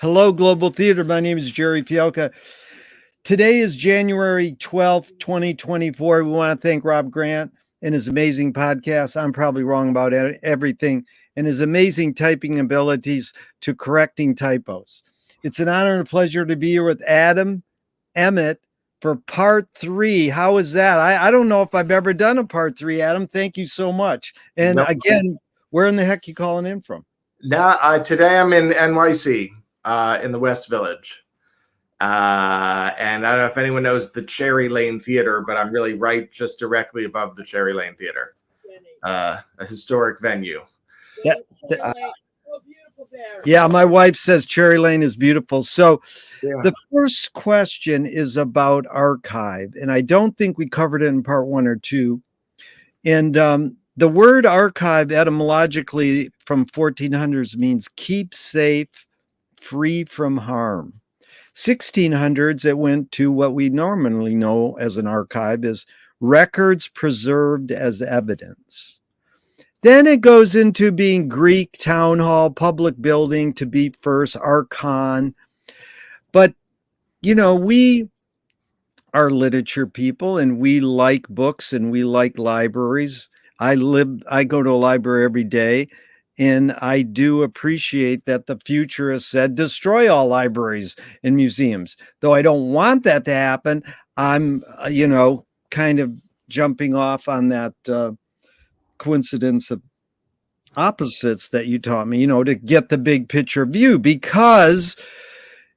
Hello, Global Theater. My name is Jerry Fielka. Today is January 12th, 2024. We want to thank Rob Grant and his amazing podcast. I'm probably wrong about everything, and his amazing typing abilities to correcting typos. It's an honor and a pleasure to be here with Emmett for part three. How is that? I don't know if I've ever done a part three, Adam. Thank you so much. And No, again, where in the heck you calling in from? today I'm in NYC, in the West Village. And I don't know if anyone knows the Cherry Lane Theater, but I'm really right just directly above the Cherry Lane Theater, a historic venue. Yeah, my wife says Cherry Lane is beautiful. So Yeah. the first question is about archive, and I don't think we covered it in part one or two. And the word archive etymologically from 1400s means keep safe, free from harm. 1600s, it went to what we normally know as an archive is records preserved as evidence. Then it goes into being Greek, town hall, public building, to be first, archon. But, you know, we are literature people and we like books and we like libraries. I go to a library every day, and I do appreciate that the futurists said destroy all libraries and museums. Though I don't want that to happen, I'm, kind of jumping off on that coincidence of opposites that you taught me, to get the big picture view. Because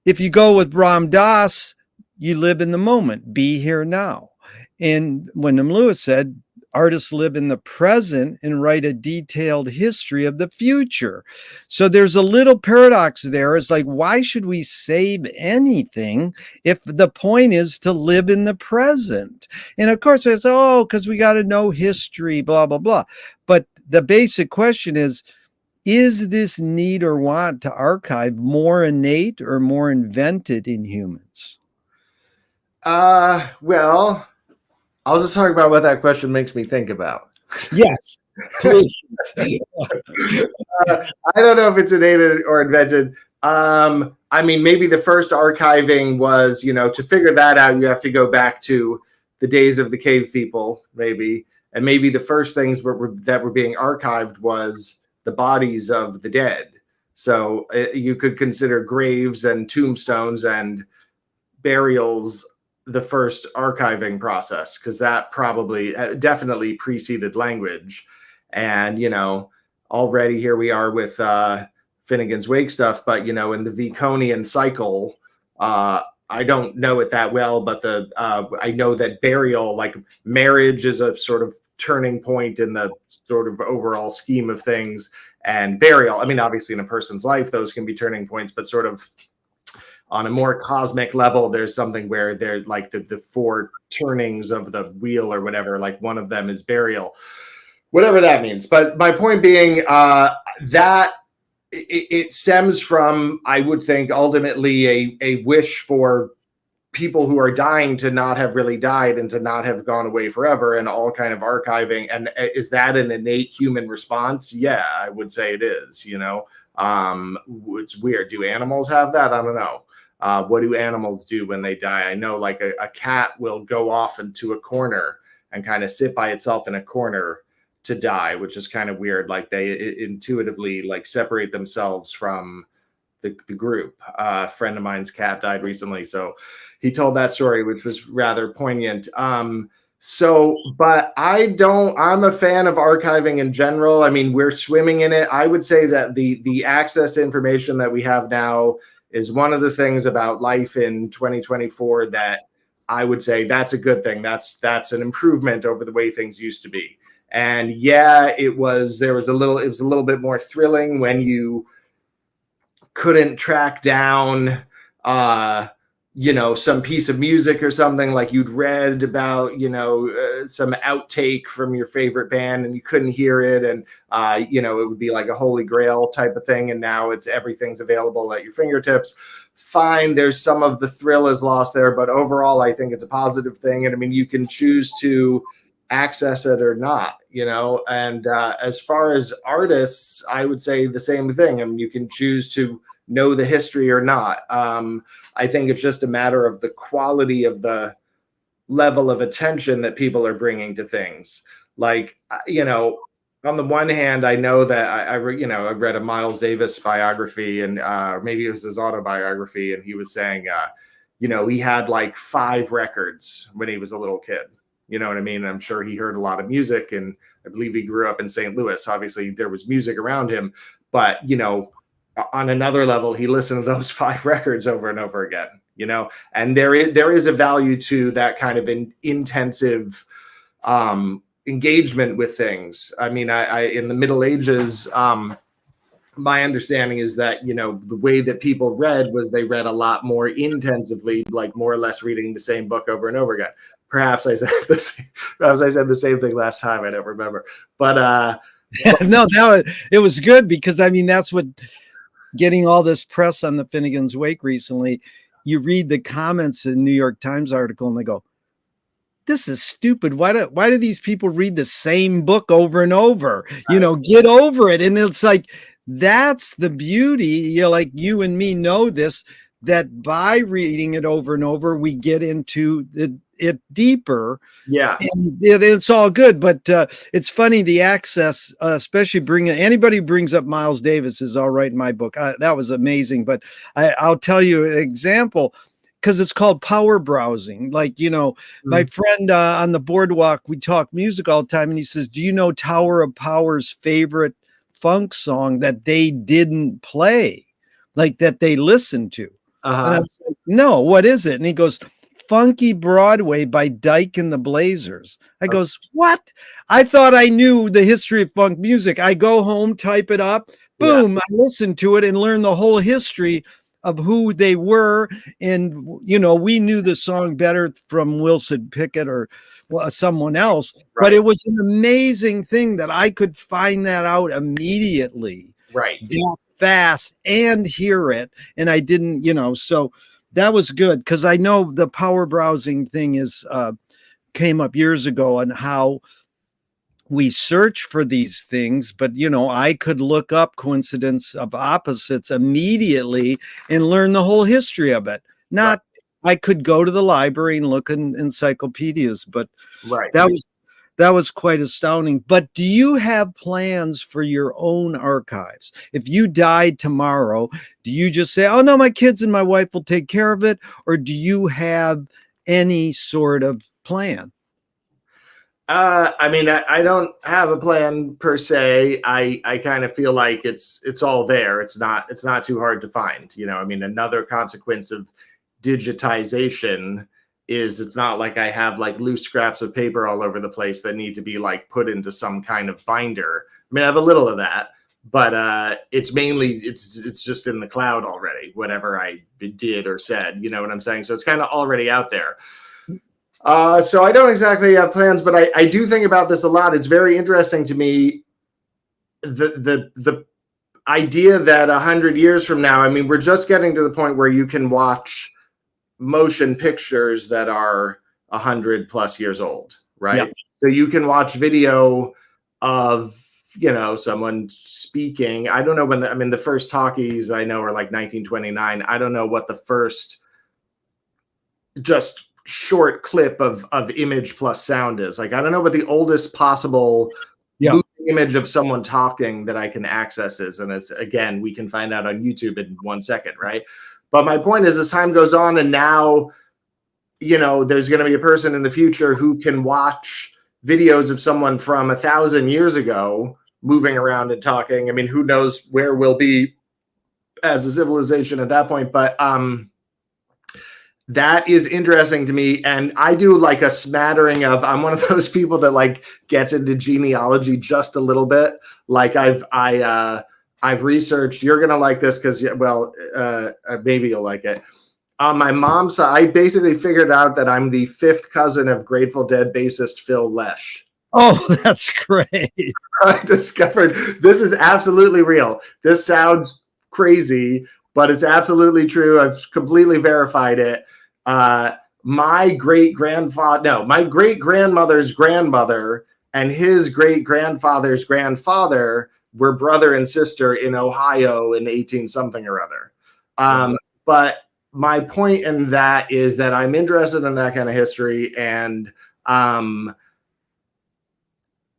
if you go with Ram Dass, you live in the moment, be here now. And Wyndham Lewis said, artists live in the present and write a detailed history of the future. So there's a little paradox there. It's like, why should we save anything if the point is to live in the present? And of course, it's, because we got to know history, blah, blah, blah. But the basic question is this need or want to archive more innate or more invented in humans? Well, I'll just talk about what that question makes me think about. Yes, please. I don't know if it's innate or invented. I mean, maybe the first archiving was, to figure that out, you have to go back to the days of the cave people, maybe. And maybe the first things that were being archived was the bodies of the dead. So you could consider graves and tombstones and burials the first archiving process, because that probably definitely preceded language. And, already here we are with Finnegan's Wake stuff, but, in the Viconian cycle, I don't know it that well, but I know that burial, like marriage, is a sort of turning point in the sort of overall scheme of things. And burial, I mean, obviously in a person's life, those can be turning points, but sort of on a more cosmic level, there's something where they're like the four turnings of the wheel or whatever, like one of them is burial, whatever that means. But my point being that it stems from, I would think, ultimately a wish for people who are dying to not have really died and to not have gone away forever, and all kind of archiving. And is that an innate human response? Yeah, I would say it is. It's weird. Do animals have that? I don't know. What do animals do when they die? I know like a cat will go off into a corner and kind of sit by itself in a corner to die, which is kind of weird. Like they intuitively like separate themselves from the group. A friend of mine's cat died recently, so he told that story, which was rather poignant. But I'm a fan of archiving in general. I mean, we're swimming in it. I would say that the access to information that we have now is one of the things about life in 2024 that I would say that's a good thing. That's an improvement over the way things used to be. And yeah, it was a little bit more thrilling when you couldn't track down some piece of music or something, like you'd read about, some outtake from your favorite band and you couldn't hear it. And, it would be like a holy grail type of thing. And now everything's available at your fingertips. Fine. There's some of the thrill is lost there, but overall, I think it's a positive thing. And I mean, you can choose to access it or not, and as far as artists, I would say the same thing. I mean, you can choose to know the history or not. I think it's just a matter of the quality of the level of attention that people are bringing to things. Like, on the one hand, I know that I read a Miles Davis biography, and maybe it was his autobiography, and he was saying, he had like 5 records when he was a little kid. You know what I mean? I'm sure he heard a lot of music, and I believe he grew up in St. Louis. Obviously, there was music around him, but on another level, he listened to those 5 records over and over again. And there is a value to that kind of intensive engagement with things. I mean, I in the Middle Ages, my understanding is that the way that people read was they read a lot more intensively, like more or less reading the same book over and over again. Perhaps I said the same thing last time. I don't remember, but no, it was good, because I mean that's what getting all this press on the Finnegan's Wake recently. You read the comments in New York Times article, and they go, "This is stupid. Why do these people read the same book over and over? Get over it." And it's like, that's the beauty. Like you and me know this, that by reading it over and over, we get into it deeper. Yeah. And it's all good. But it's funny, the access, especially anybody who brings up Miles Davis is all right in my book. That was amazing. But I'll tell you an example, because it's called power browsing. Like, my friend on the boardwalk, we talk music all the time, and he says, do you know Tower of Power's favorite funk song that they didn't play, like that they listened to? And I was like, no, what is it? And he goes, Funky Broadway by Dyke and the Blazers. I goes, what? I thought I knew the history of funk music. I go home, type it up, boom, I listen to it and learn the whole history of who they were. And, we knew the song better from Wilson Pickett or someone else, but it was an amazing thing that I could find that out immediately. Right. That fast and hear it. And I didn't, so that was good, because I know the power browsing thing came up years ago, on how we search for these things, but I could look up coincidence of opposites immediately and learn the whole history of it. I could go to the library and look in encyclopedias, but that was quite astounding. But do you have plans for your own archives? If you died tomorrow, do you just say, oh no, my kids and my wife will take care of it? Or do you have any sort of plan? I mean, I don't have a plan per se. I kind of feel like it's all there. It's not too hard to find. I mean, another consequence of digitization is it's not like I have like loose scraps of paper all over the place that need to be like put into some kind of binder. I mean, I have a little of that, but it's mainly it's just in the cloud already, whatever I did or said, you know what I'm saying? So it's kind of already out there. So I don't exactly have plans, but I do think about this a lot. It's very interesting to me, the idea that 100 years from now, I mean, we're just getting to the point where you can watch motion pictures that are 100+ years old, right? Yep. So you can watch video of, someone speaking. I don't know when the first talkies I know are like 1929. I don't know what the first just short clip of image plus sound is. Like, I don't know what the oldest possible image of someone talking that I can access is. And it's, again, we can find out on YouTube in 1 second, right? But my point is, as time goes on, and now, there's going to be a person in the future who can watch videos of someone from 1,000 years ago moving around and talking. I mean, who knows where we'll be as a civilization at that point. But that is interesting to me. And I do like a smattering of, I'm one of those people that like gets into genealogy just a little bit. Like I've researched, you're going to like this because, maybe you'll like it. On my mom's side, I basically figured out that I'm the 5th cousin of Grateful Dead bassist Phil Lesh. Oh, that's great. I discovered this is absolutely real. This sounds crazy, but it's absolutely true. I've completely verified it. My great-grandmother's grandmother and his great-grandfather's grandfather were brother and sister in Ohio in 18 something or other. But my point in that is that I'm interested in that kind of history, and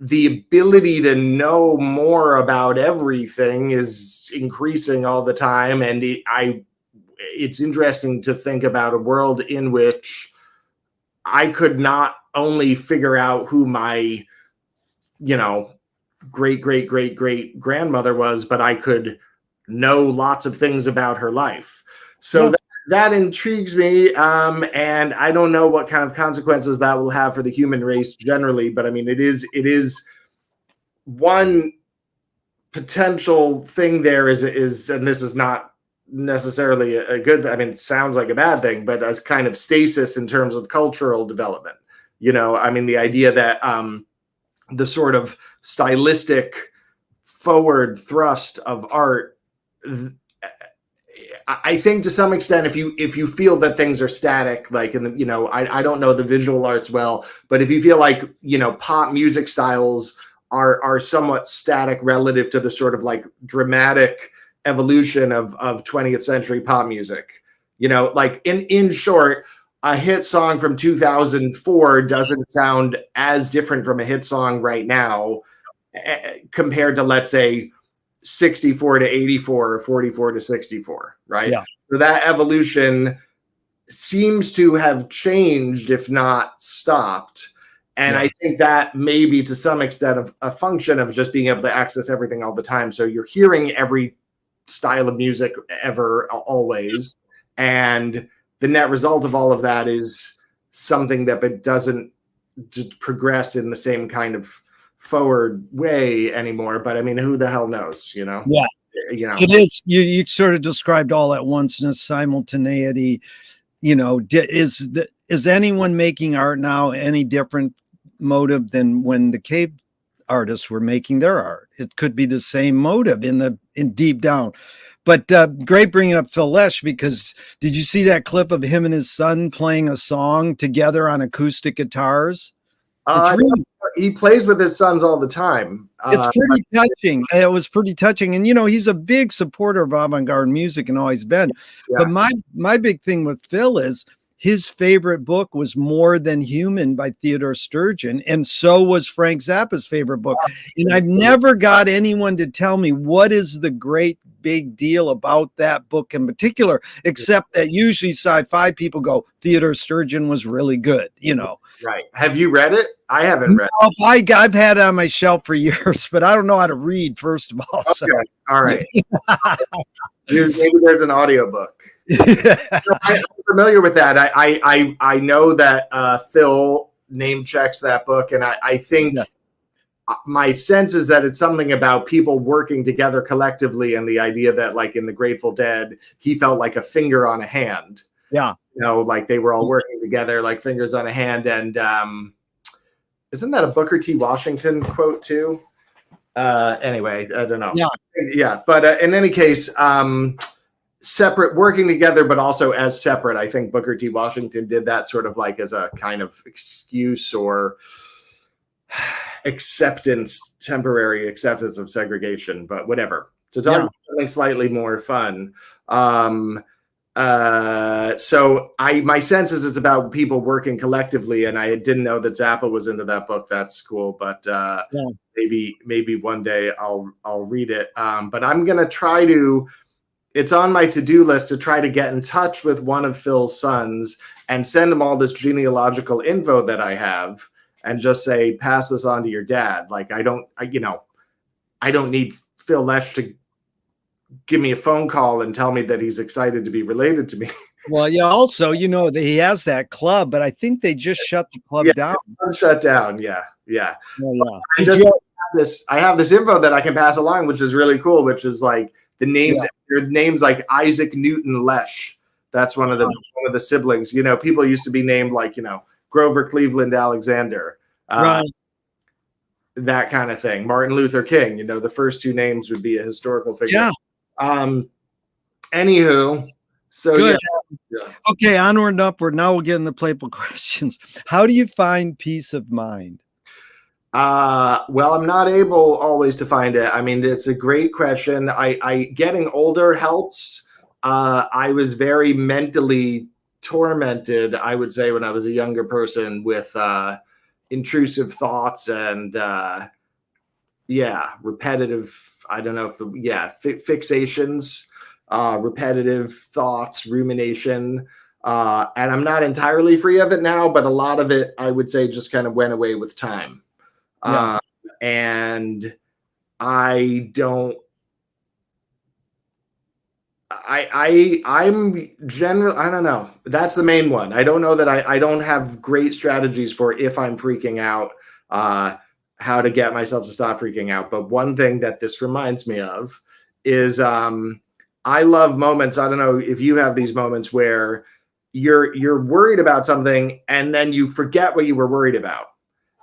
the ability to know more about everything is increasing all the time. And it's interesting to think about a world in which I could not only figure out who my, great grandmother was, but I could know lots of things about her life. So that intrigues me. And I don't know what kind of consequences that will have for the human race generally, but I mean, it is one potential thing there is, and this is not necessarily a good, I mean, it sounds like a bad thing, but as kind of stasis in terms of cultural development. I mean, the idea that the sort of stylistic forward thrust of art, I think to some extent, if you feel that things are static, like in the, I don't know the visual arts well, but if you feel like, pop music styles are somewhat static relative to the sort of like dramatic evolution of 20th century pop music, like in short, a hit song from 2004 doesn't sound as different from a hit song right now compared to, let's say, 64 to 84 or 44 to 64, right? Yeah. So that evolution seems to have changed, if not stopped. And I think that may be to some extent of a function of just being able to access everything all the time. So you're hearing every style of music ever, always. And the net result of all of that is something that doesn't progress in the same kind of forward way anymore. But I mean, who the hell knows, Yeah. It is. You sort of described all at onceness, simultaneity. Is anyone making art now any different motive than when the cave artists were making their art? It could be the same motive in deep down. But great bringing up Phil Lesh, because did you see that clip of him and his son playing a song together on acoustic guitars? He plays with his sons all the time. It's pretty touching. It was pretty touching. And, he's a big supporter of avant-garde music and always been. Yeah. But my big thing with Phil is his favorite book was More Than Human by Theodore Sturgeon. And so was Frank Zappa's favorite book. And I've never got anyone to tell me what is the great big deal about that book in particular, except that usually sci-fi people go, Theodore Sturgeon was really good, Right. Have you read it? I haven't read it. I've had it on my shelf for years, but I don't know how to read, first of all. Okay. So. All right. Maybe there's an audiobook. I'm familiar with that. I know that Phil name checks that book, and I think my sense is that it's something about people working together collectively, and the idea that, like in the Grateful Dead, he felt like a finger on a hand. Yeah. Like they were all working together like fingers on a hand. And isn't that a Booker T. Washington quote too? Anyway, I don't know. Yeah. But in any case, separate, working together, but also as separate. I think Booker T. Washington did that sort of like as a kind of excuse or temporary acceptance of segregation, but whatever. To talk about something slightly more fun. So my sense is it's about people working collectively, and I didn't know that Zappa was into that book. That's cool, but maybe one day I'll read it. But I'm gonna try to. It's on my to-do list to try to get in touch with one of Phil's sons and send him all this genealogical info that I have, and just say, pass this on to your dad. Like I don't need Phil Lesh to give me a phone call and tell me that he's excited to be related to me. Well, yeah. Also, that he has that club, but I think they just shut the club down. Shut down. Yeah. Oh, yeah. I have this info that I can pass along, which is really cool. Which is like the names. Your names like Isaac Newton Lesh. That's one of the siblings. People used to be named like Grover Cleveland Alexander. Right. That kind of thing. Martin Luther King. The first two names would be a historical figure. Yeah. Anywho, so good. Yeah. Okay, onward and upward. Now we'll get into playful questions. How do you find peace of mind? Well, I'm not able always to find it. I mean, it's a great question. I getting older helps. I was very mentally tormented, I would say, when I was a younger person with intrusive thoughts and repetitive. I don't know if fixations, repetitive thoughts, rumination. And I'm not entirely free of it now, but a lot of it, I would say, just kind of went away with time. Yeah. And I don't. I'm general. I don't know. That's the main one. I don't know that I don't have great strategies for if I'm freaking out, how to get myself to stop freaking out. But one thing that this reminds me of is I love moments. I don't know if you have these moments where you're worried about something and then you forget what you were worried about.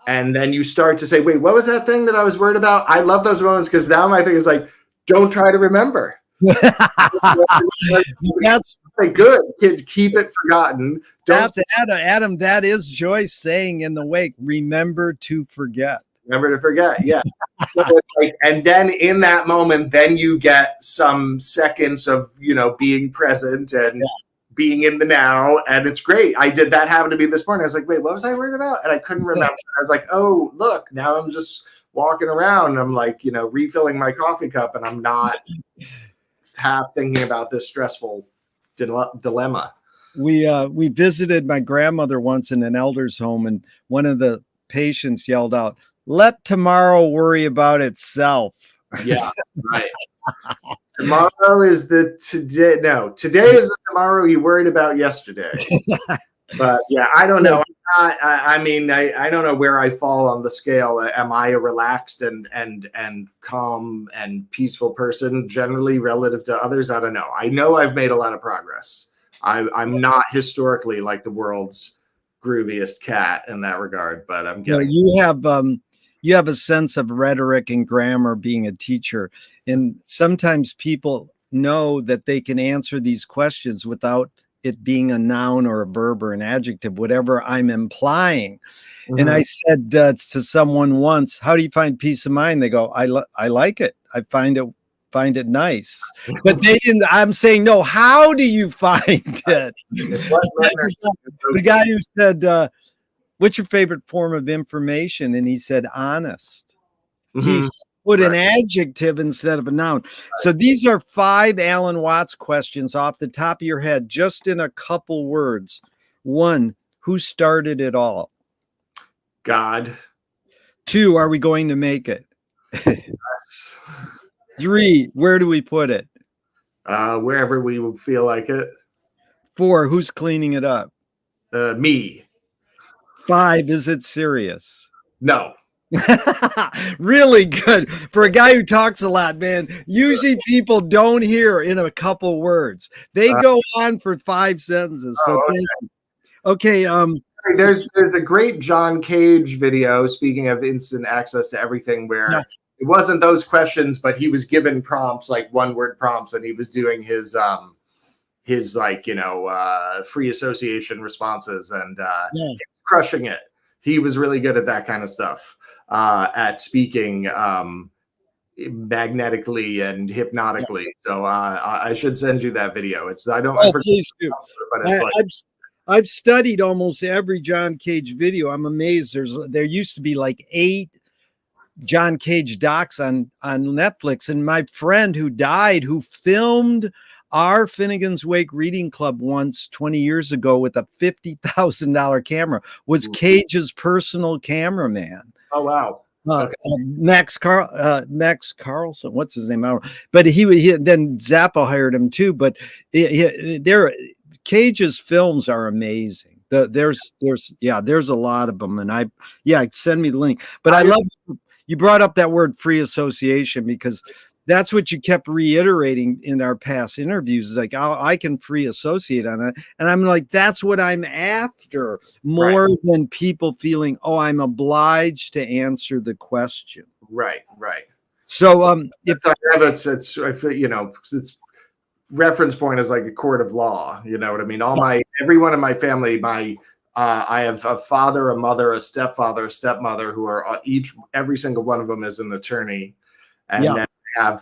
And then you start to say, wait, what was that thing that I was worried about? I love those moments because now my thing is like, don't try to remember. That's good. Keep it forgotten. That's Adam. That is Joyce saying in the wake, remember to forget. Remember to forget. Yeah. So like, and then in that moment, then you get some seconds of, being present and being in the now. And it's great. I did that happen to be this morning. I was like, wait, what was I worried about? And I couldn't remember. I was like, oh, look, now I'm just walking around. And I'm like, refilling my coffee cup and I'm not half thinking about this stressful dilemma. We visited my grandmother once in an elder's home, and one of the patients yelled out, "Let tomorrow worry about itself." Yeah, right. Tomorrow is the today. No, today is the tomorrow you worried about yesterday. But yeah, I don't know. I mean, I don't know where I fall on the scale. Am I a relaxed and calm and peaceful person generally relative to others? I don't know. I know I've made a lot of progress. I'm not historically like the world's grooviest cat in that regard, but I'm getting. You have a sense of rhetoric and grammar being a teacher, and sometimes people know that they can answer these questions without it being a noun or a verb or an adjective, whatever I'm implying. Mm-hmm. And I said to someone once, "How do you find peace of mind?" They go, I like it. I find it nice." But they didn't. I'm saying, no, how do you find it? The guy who said, "What's your favorite form of information?" And he said, "Honest." Mm-hmm. He put an adjective instead of a noun. So these are 5 Alan Watts questions off the top of your head, just in a couple words. 1, who started it all? God. 2, are we going to make it? 3, where do we put it? Wherever we would feel like it. 4, who's cleaning it up? Me. 5, is it serious? No. Really good for a guy who talks a lot, man. Usually people don't hear in a couple words. They go on for 5 sentences. So okay. There's a great John Cage video, speaking of instant access to everything, where it wasn't those questions, but he was given prompts, like 1-word prompts, and he was doing his free association responses and crushing it. He was really good at that kind of stuff. At speaking magnetically and hypnotically. So I should send you that video. Please do. But I've studied almost every John Cage video. I'm amazed. There used to be like 8 John Cage docs on Netflix, and my friend who died, who filmed our Finnegan's Wake Reading Club once 20 years ago with a $50,000 camera, was Cage's personal cameraman. Oh, wow. Okay. Max Carlson, what's his name? But he then Zappa hired him too. But Cage's films are amazing. There's a lot of them, and send me the link. But I love you brought up that word free association, because that's what you kept reiterating in our past interviews. Is like, I can free associate on it. And I'm like, that's what I'm after, more than people feeling, I'm obliged to answer the question. Right. So it's reference point is like a court of law. You know what I mean? Everyone in my family, I have a father, a mother, a stepfather, a stepmother, who are every single one of them is an attorney. And then have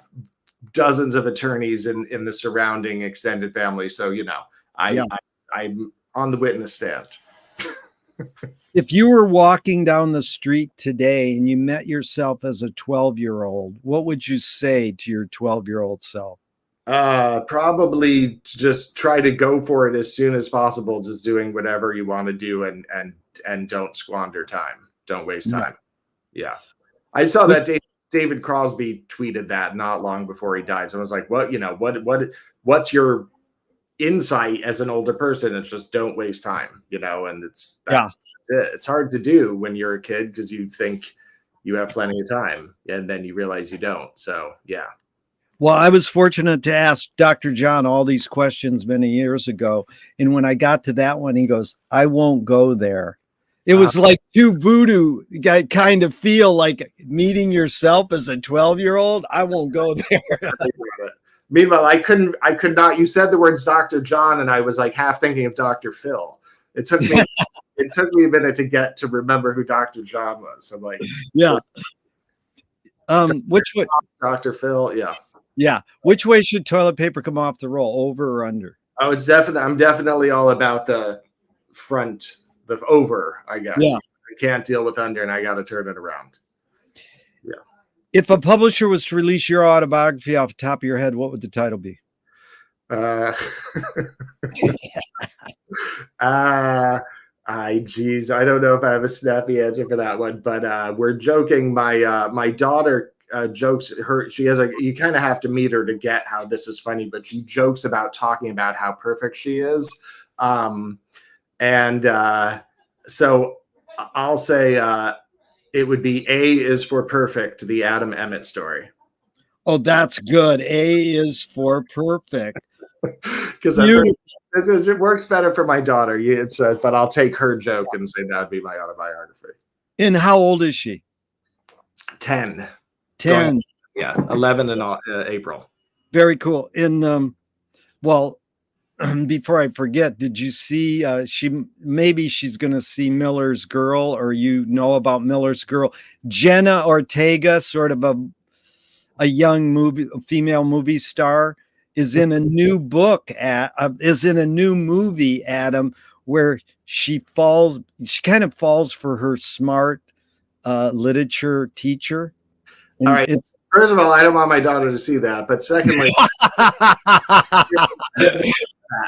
dozens of attorneys in the surrounding extended family. So, I'm on the witness stand. If you were walking down the street today and you met yourself as a 12-year-old, what would you say to your 12-year-old self? Probably just try to go for it as soon as possible, just doing whatever you want to do, and don't squander time. Don't waste time. Yeah. I saw that David Crosby tweeted that not long before he died. So I was like, what's your insight as an older person? It's just don't waste time, and that's it. It's hard to do when you're a kid because you think you have plenty of time and then you realize you don't. So, yeah. Well, I was fortunate to ask Dr. John all these questions many years ago. And when I got to that one, he goes, I won't go there. It was like too voodoo. Kind of feel like meeting yourself as a 12-year-old. I won't go there. Meanwhile, I could not. You said the words Dr. John, and I was like half thinking of Dr. Phil. It took me a minute to get to remember who Dr. John was. I'm like, yeah. Which way? Dr. Phil, yeah. Yeah. Which way should toilet paper come off the roll, over or under? Oh, I'm definitely all about the front, the over, I guess. Yeah. I can't deal with under, and I got to turn it around. Yeah. If a publisher was to release your autobiography off the top of your head, what would the title be? Geez, I don't know if I have a snappy answer for that one, but we're joking. My daughter jokes you kind of have to meet her to get how this is funny, but she jokes about talking about how perfect she is. So I'll say it would be A is for perfect, the Adam Emmett story. Oh, that's good. A is for perfect. Because it works better for my daughter. But I'll take her joke and say that'd be my autobiography. And how old is she? 10. 10. Yeah, 11 in April. Very cool. And before I forget, did you see she's going to see Miller's Girl, or about Miller's Girl? Jenna Ortega, sort of a young female movie star, is in a new book is in a new movie, Adam, where she kind of falls for her smart literature teacher. And all right. First of all, I don't want my daughter to see that. But secondly,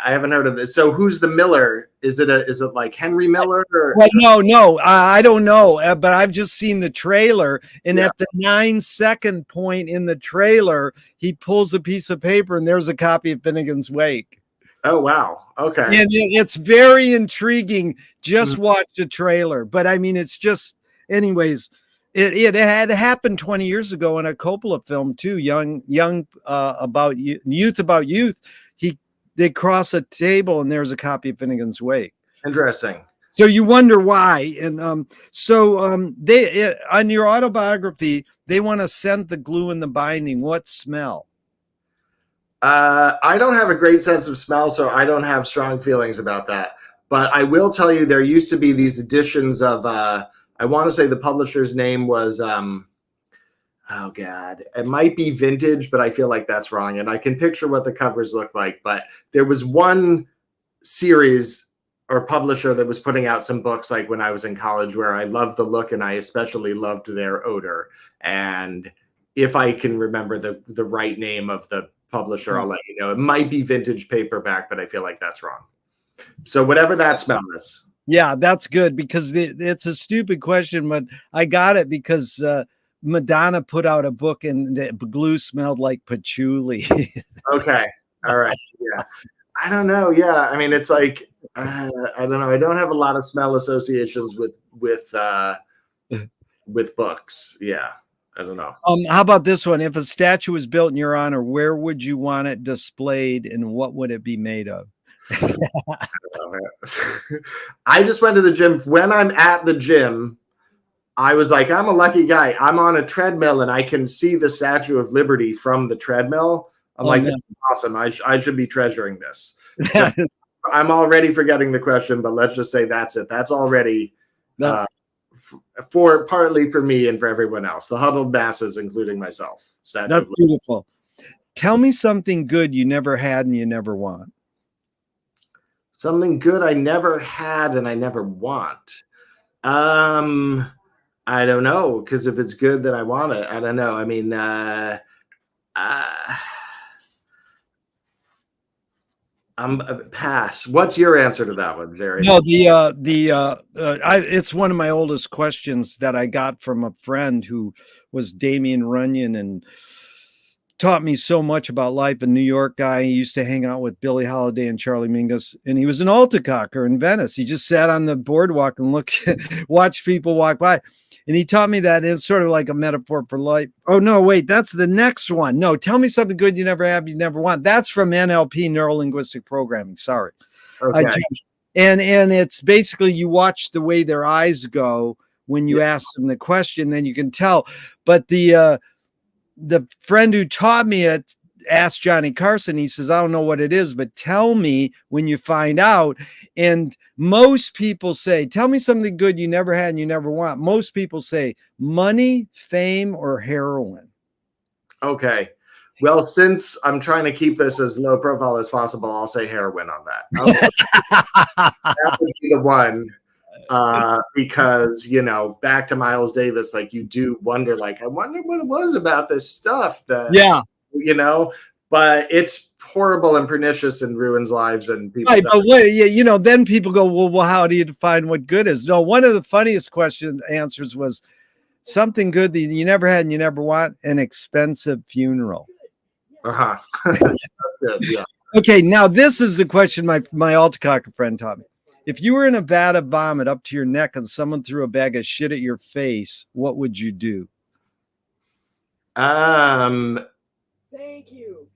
I haven't heard of this. So who's the Miller? Is it like Henry Miller? Or? Well, no, I don't know. But I've just seen the trailer, and at the 9-second point in the trailer, he pulls a piece of paper, and there's a copy of Finnegan's Wake. Oh wow! Okay, and it's very intriguing. Just watch the trailer. But I mean, it's just, anyways. It had happened 20 years ago in a Coppola film too. Young about youth about youth. They cross a table and there's a copy of Finnegan's Wake. Interesting. So you wonder why. And they on your autobiography, they want to scent the glue in the binding. What smell? I don't have a great sense of smell, so I don't have strong feelings about that. But I will tell you, there used to be these editions of I want to say the publisher's name was, oh God, it might be Vintage, but I feel like that's wrong. And I can picture what the covers look like. But there was one series or publisher that was putting out some books like when I was in college where I loved the look and I especially loved their odor. And if I can remember the right name of the publisher, I'll let you know. It might be Vintage Paperback, but I feel like that's wrong. So whatever that smell is. Yeah, that's good, because it's a stupid question, but I got it because Madonna put out a book and the glue smelled like patchouli. Okay. All right. Yeah. I don't know. Yeah. I mean, it's like, I don't know. I don't have a lot of smell associations with books. Yeah. I don't know. How about this one? If a statue was built in your honor, where would you want it displayed and what would it be made of? I just went to the gym. When I'm at the gym, I was like, I'm a lucky guy. I'm on a treadmill and I can see the Statue of Liberty from the treadmill. I'm like, that's awesome. I should be treasuring this. So I'm already forgetting the question, but let's just say that's it. That's already partly for me and for everyone else, the huddled masses, including myself. That's beautiful. Tell me something good you never had and you never want. Something good I never had and I never want. I don't know, because if it's good, then I want it. I don't know. I mean, I'm pass. What's your answer to that one, Jerry? No, it's one of my oldest questions that I got from a friend who was Damien Runyon and taught me so much about life. A New York guy. He used to hang out with Billie Holiday and Charlie Mingus, and he was an altacocker in Venice. He just sat on the boardwalk and watched people walk by. And he taught me that it's sort of like a metaphor for life. Oh, no, wait, that's the next one. No, tell me something good you never have, you never want. That's from NLP, Neuro-Linguistic Programming. Sorry. Okay. And it's basically you watch the way their eyes go when you ask them the question, then you can tell. But the friend who taught me it asked Johnny Carson, he says, I don't know what it is, but tell me when you find out. And most people say, tell me something good you never had and you never want. Most people say money, fame, or heroin. Okay. Well, since I'm trying to keep this as low profile as possible, I'll say heroin on that. Okay. That would be the one. Because, you know, back to Miles Davis, like you do wonder, like, I wonder what it was about this stuff that, you know, but it's horrible and pernicious and ruins lives and people. Right, but you know, then people go, well, how do you define what good is? No, one of the funniest answers was something good that you never had and you never want, an expensive funeral. Yeah. Okay, now this is the question my altacocker friend taught me. If you were in a vat of vomit up to your neck and someone threw a bag of shit at your face, what would you do? Thank you.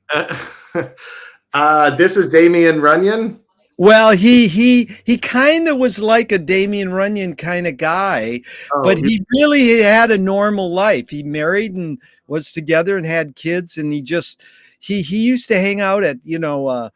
This is Damien Runyon. Well, he kind of was like a Damien Runyon kind of guy, but he really had a normal life. He married and was together and had kids, and he used to hang out at, you know,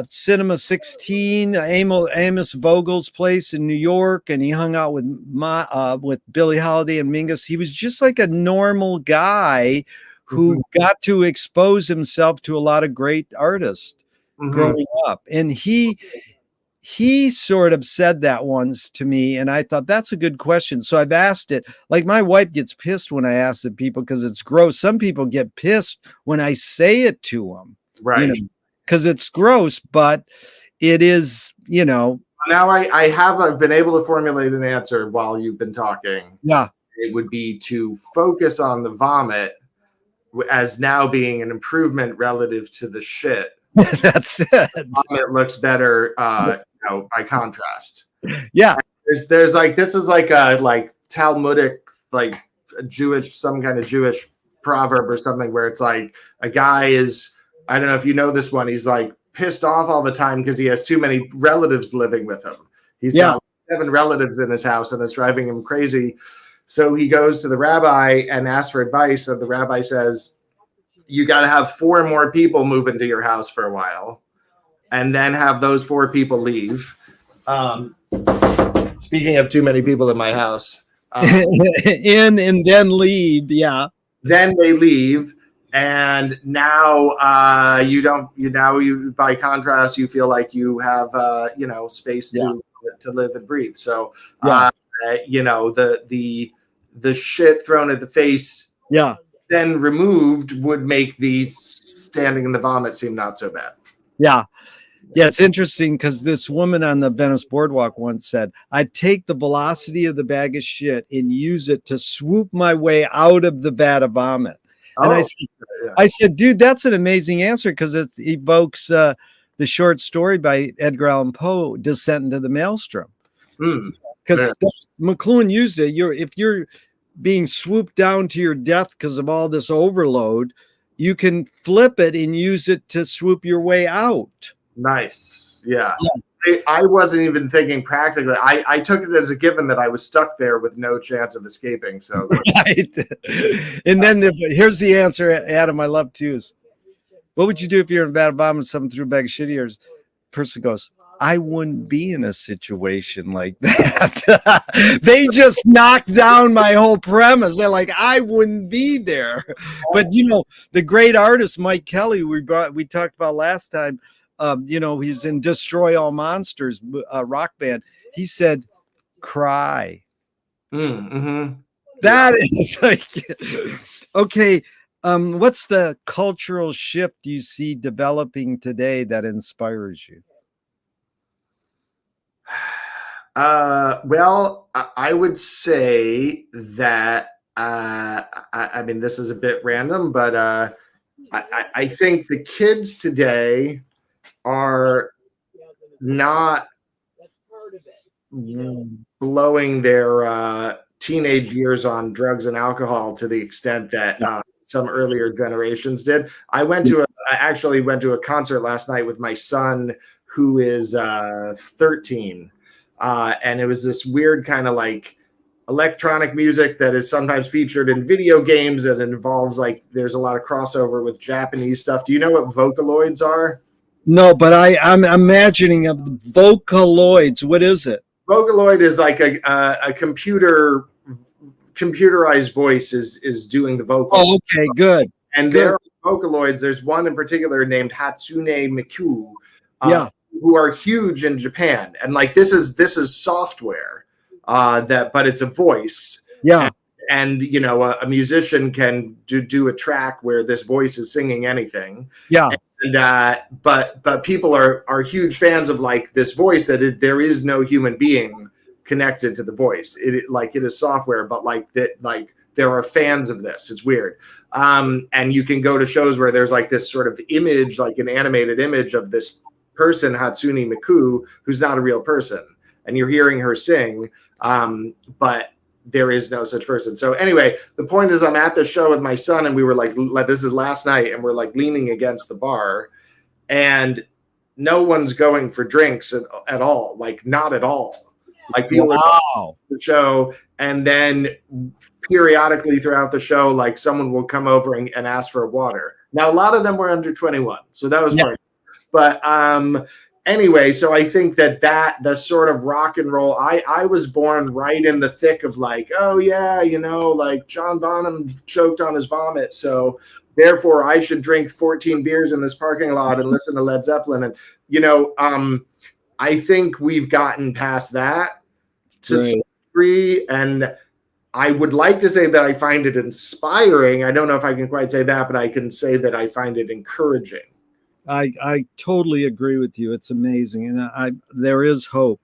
Cinema 16, Amos Vogel's place in New York, and he hung out with Billie Holiday and Mingus. He was just like a normal guy who got to expose himself to a lot of great artists growing up. And he sort of said that once to me, and I thought that's a good question. So I've asked it. Like my wife gets pissed when I ask it people because it's gross. Some people get pissed when I say it to them, right? You know, because it's gross, but it is, you know. Now I've been able to formulate an answer while you've been talking. Yeah. It would be to focus on the vomit as now being an improvement relative to the shit. That's it. Vomit looks better, you know, by contrast. Yeah. There's like, this is like a like Talmudic, like a Jewish, some kind of Jewish proverb or something where it's like a guy is, I don't know if you know this one. He's like pissed off all the time because he has too many relatives living with him. He's got 7 relatives in his house and it's driving him crazy. So he goes to the rabbi and asks for advice. And the rabbi says, you got to have 4 more people move into your house for a while and then have those 4 people leave. Speaking of too many people in my house. In and then leave. Yeah. Then they leave. And now you by contrast, you feel like you have, you know, space to live and breathe. So, you know, the shit thrown at the face, then removed would make the standing in the vomit seem not so bad. Yeah. Yeah, it's interesting because this woman on the Venice boardwalk once said, I'd take the velocity of the bag of shit and use it to swoop my way out of the vat of vomit. And I said, dude, that's an amazing answer because it evokes the short story by Edgar Allan Poe, Descent into the Maelstrom. Because McLuhan used it. If you're being swooped down to your death because of all this overload, you can flip it and use it to swoop your way out. Nice. Yeah. I wasn't even thinking practically. I took it as a given that I was stuck there with no chance of escaping. So, right. And then here's the answer, Adam. I love too. Is what would you do if you're in a bad vomit and someone threw a bag of shit at yours? Person goes, I wouldn't be in a situation like that. They just knocked down my whole premise. They're like, I wouldn't be there. But the great artist Mike Kelly we talked about last time. He's in Destroy All Monsters, rock band. He said, "Cry." Mm-hmm. That is like, okay. What's the cultural shift you see developing today that inspires you? Well, I would say that I mean, this is a bit random, but I think the kids today are not blowing their teenage years on drugs and alcohol to the extent that some earlier generations did. I actually went to a concert last night with my son, who is 13. And it was this weird kind of like electronic music that is sometimes featured in video games, and it involves like there's a lot of crossover with Japanese stuff. Do you know what Vocaloids are? No, but I'm imagining a Vocaloids. What is it? Vocaloid is like a computerized voice is doing the vocals. Oh, okay, good. And there are Vocaloids. There's one in particular named Hatsune Miku. Who are huge in Japan, and like this is software but it's a voice. And a musician can do a track where this voice is singing anything. And but people are huge fans of like this voice that there is no human being connected to the voice. It is software, but like that, like there are fans of this. It's weird. And you can go to shows where there's like this sort of image, like an animated image of this person, Hatsune Miku, who's not a real person, and you're hearing her sing, but there is no such person. So anyway, the point is I'm at the show with my son, and we were like this is last night, and we're like leaning against the bar, and no one's going for drinks at all, like not at all. Like people are the show, and then periodically throughout the show, like someone will come over and ask for water. Now a lot of them were under 21, so that was fun. But anyway, so I think that the sort of rock and roll, I was born right in the thick of like, oh yeah, like John Bonham choked on his vomit, so therefore I should drink 14 beers in this parking lot and listen to Led Zeppelin. And I think we've gotten past that to some degree, and I would like to say that I find it inspiring. I don't know if I can quite say that, but I can say that I find it encouraging. I totally agree with you. It's amazing. And there is hope,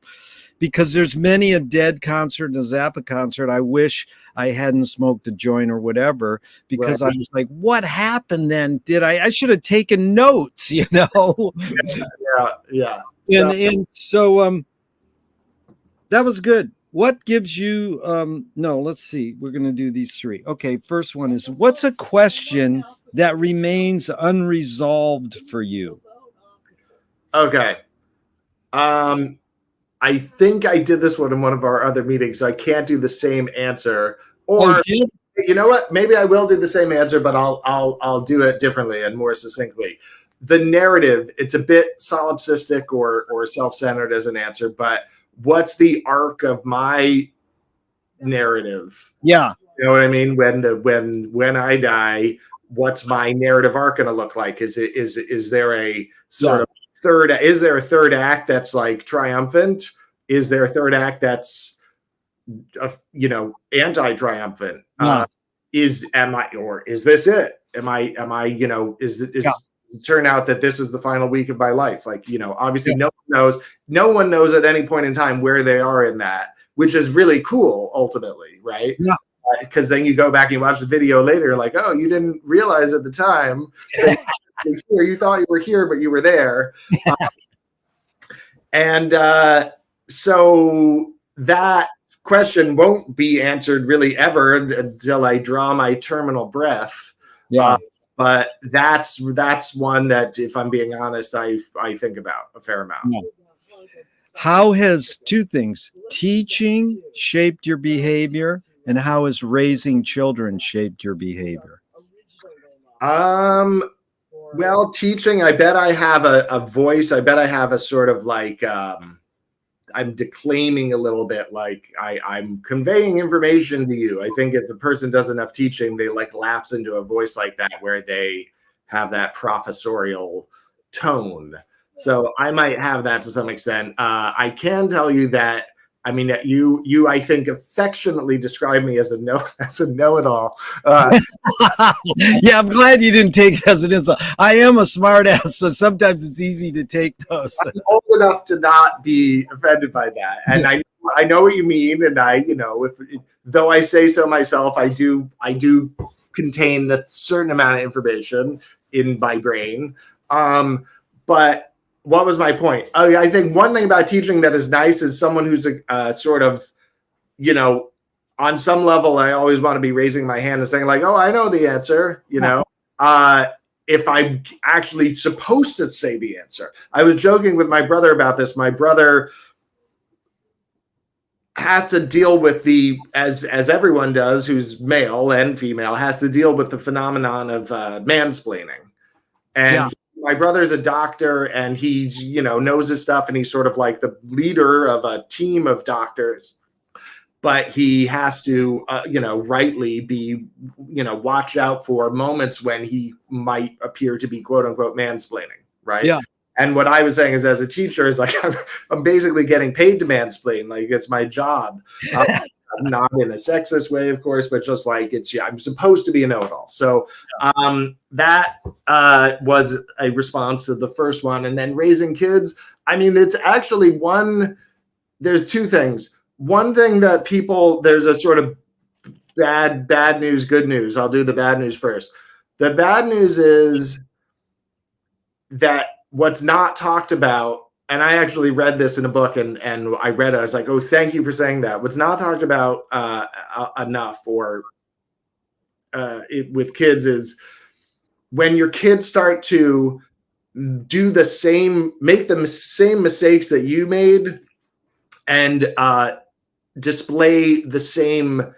because there's many a Dead concert and a Zappa concert. I wish I hadn't smoked a joint or whatever, because I was like, what happened then? I should have taken notes, Yeah. And so that was good. What gives you no, let's see. We're going to do these three. Okay, first one is, what's a question that remains unresolved for you? Okay. I think I did this one in one of our other meetings, so I can't do the same answer. Or you know what? Maybe I will do the same answer, but I'll do it differently and more succinctly. The narrative, it's a bit solipsistic or self-centered as an answer, but what's the arc of my narrative? Yeah. You know what I mean? When I die, what's my narrative arc going to look like? Is there a sort of is there a third act that's like triumphant? Is there a third act that's anti-triumphant? Is this it? Am I turn out that this is the final week of my life? Like, obviously no one knows at any point in time where they are in that, which is really cool ultimately, right? Yeah. Because then you go back and you watch the video later, like, oh, you didn't realize at the time that you thought you were here, but you were there. So that question won't be answered really ever until I draw my terminal breath. But that's one that, if I'm being honest, I think about a fair amount. Yeah. How has two things, teaching shaped your behavior, and how has raising children shaped your behavior? Well, teaching, I bet I have a voice. I bet I have a sort of like, I'm declaiming a little bit, like I'm conveying information to you. I think if a person does enough teaching, they like lapse into a voice like that where they have that professorial tone. So I might have that to some extent. I can tell you that, I mean, you I think affectionately describe me as a know-it-all. Yeah, I'm glad you didn't take it as an insult. I am a smart ass, so sometimes it's easy to take those. I'm old enough to not be offended by that, and I know what you mean, and though I say so myself, I do contain a certain amount of information in my brain. But what was my point? I think one thing about teaching that is nice is someone who's a sort of, on some level, I always want to be raising my hand and saying like, oh, I know the answer, if I'm actually supposed to say the answer. I was joking with my brother about this. My brother has to deal with as everyone does, who's male and female, has to deal with the phenomenon of mansplaining. And my brother's a doctor, and he's, knows his stuff, and he's sort of like the leader of a team of doctors. But he has to, rightly be, watch out for moments when he might appear to be quote unquote mansplaining, right? Yeah. And what I was saying is, as a teacher, is like I'm basically getting paid to mansplain, like it's my job. Not in a sexist way, of course, but just like I'm supposed to be a know-it-all. So that was a response to the first one, and then raising kids. I mean, it's actually there's two things. One thing that there's a sort of bad news, good news. I'll do the bad news first. The bad news is that what's not talked about, and I actually read this in a book, and I read it, I was like, oh, thank you for saying that. What's not talked about enough with kids is when your kids start to make the same mistakes that you made, and display the same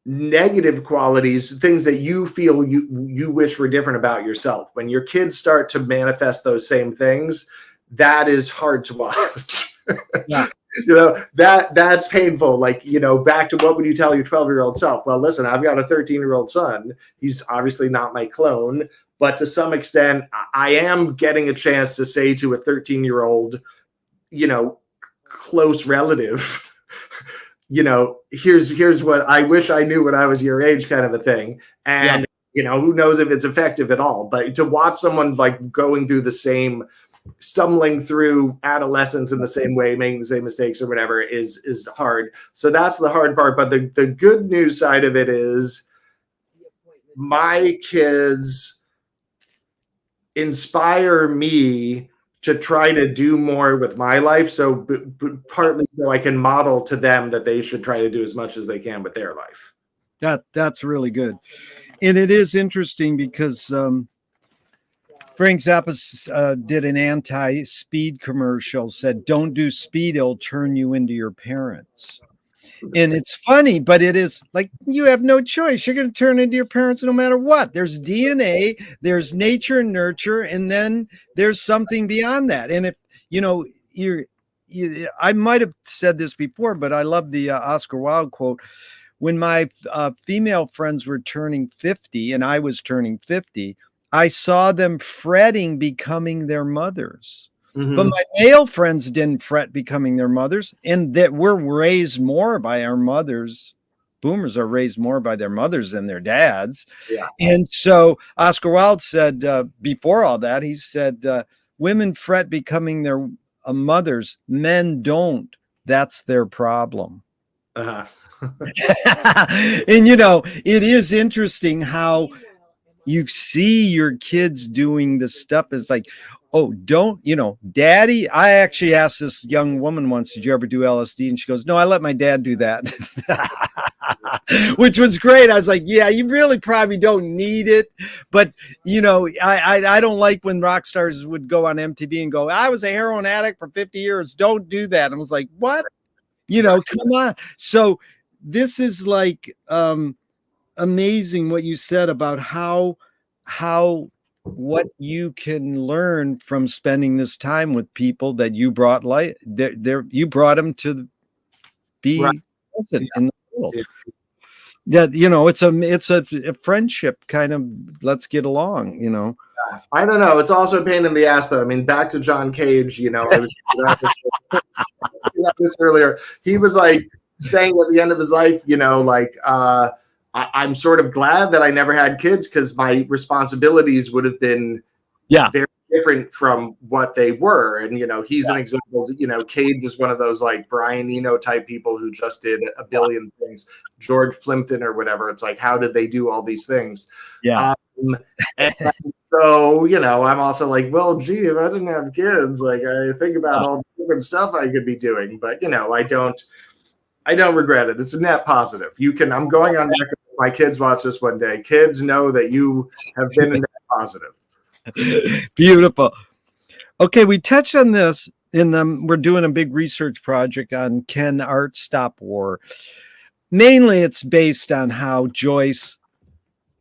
negative qualities, things that you feel you wish were different about yourself. When your kids start to manifest those same things, that is hard to watch. Yeah. That's painful. Like, back to what would you tell your 12-year-old self? Well, listen, I've got a 13-year-old son. He's obviously not my clone, but to some extent, I am getting a chance to say to a 13-year-old, close relative, here's what I wish I knew when I was your age, kind of a thing. And who knows if it's effective at all, but to watch someone like going through stumbling through adolescence in the same way, making the same mistakes or whatever is hard. So that's the hard part. But the good news side of it is my kids inspire me to try to do more with my life. So partly so I can model to them that they should try to do as much as they can with their life. That's really good. And it is interesting because Frank Zappa did an anti-speed commercial, said, don't do speed, it'll turn you into your parents. And it's funny, but it is like, you have no choice. You're going to turn into your parents no matter what. There's DNA, there's nature and nurture, and then there's something beyond that. And if I might have said this before, but I love the Oscar Wilde quote. When my female friends were turning 50 and I was turning 50, I saw them fretting becoming their mothers. Mm-hmm. But my male friends didn't fret becoming their mothers, and that we're raised more by our mothers. Boomers are raised more by their mothers than their dads. Yeah. And so Oscar Wilde said, before all that, he said, women fret becoming their mothers. Men don't. That's their problem. Uh-huh. And, it is interesting how you see your kids doing this stuff. It's like, oh, don't, daddy. I actually asked this young woman once, did you ever do LSD? And she goes, no, I let my dad do that, which was great. I was like, yeah, you really probably don't need it. But, I don't like when rock stars would go on MTV and go, I was a heroin addict for 50 years. Don't do that. And I was like, what? Come on. So this is like amazing what you said about how what you can learn from spending this time with people that you brought light. You brought them to Right. be present in the world. Yeah. That it's a friendship kind of. Let's get along. I don't know. It's also a pain in the ass, though. I mean, back to John Cage. I was this earlier. He was like saying at the end of his life, I'm sort of glad that I never had kids because my responsibilities would have been very different from what they were. And he's an example. Cage is one of those like Brian Eno type people who just did a billion things. George Plimpton or whatever. It's like, how did they do all these things? And so I'm also like, well, gee, if I didn't have kids, like I think about all the different stuff I could be doing, but I don't regret it. It's a net positive. I'm going on record. My kids watch this one day. Kids know that you have been a net positive. Beautiful. Okay, we touched on this, and we're doing a big research project on Can Art Stop War? Mainly, it's based on how Joyce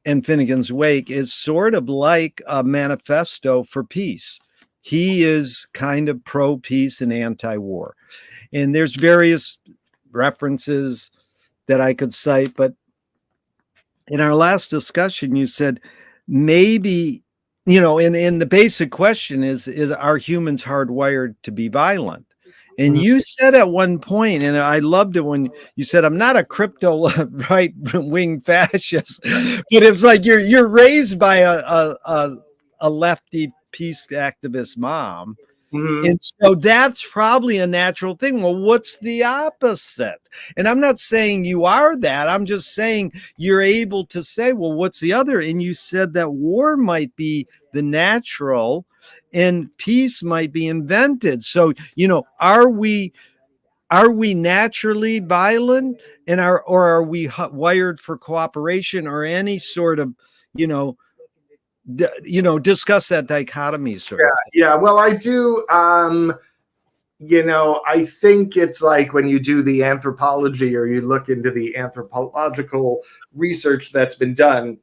and Finnegan's Wake is sort of like a manifesto for peace. He is kind of pro-peace and anti-war. And there's various references that I could cite, but in our last discussion, you said maybe, and the basic question is are humans hardwired to be violent? And you said at one point, and I loved it when you said, I'm not a crypto right-wing fascist, but it's like you're raised by a lefty peace activist mom. Mm-hmm. And so that's probably a natural thing. Well, what's the opposite? And I'm not saying you are that. I'm just saying you're able to say, well, what's the other? And you said that war might be the natural and peace might be invented. So, are we naturally violent or are we wired for cooperation or any sort of, discuss that dichotomy sort of thing. Yeah. Well, I do. I think it's like when you do the anthropology or you look into the anthropological research that's been done.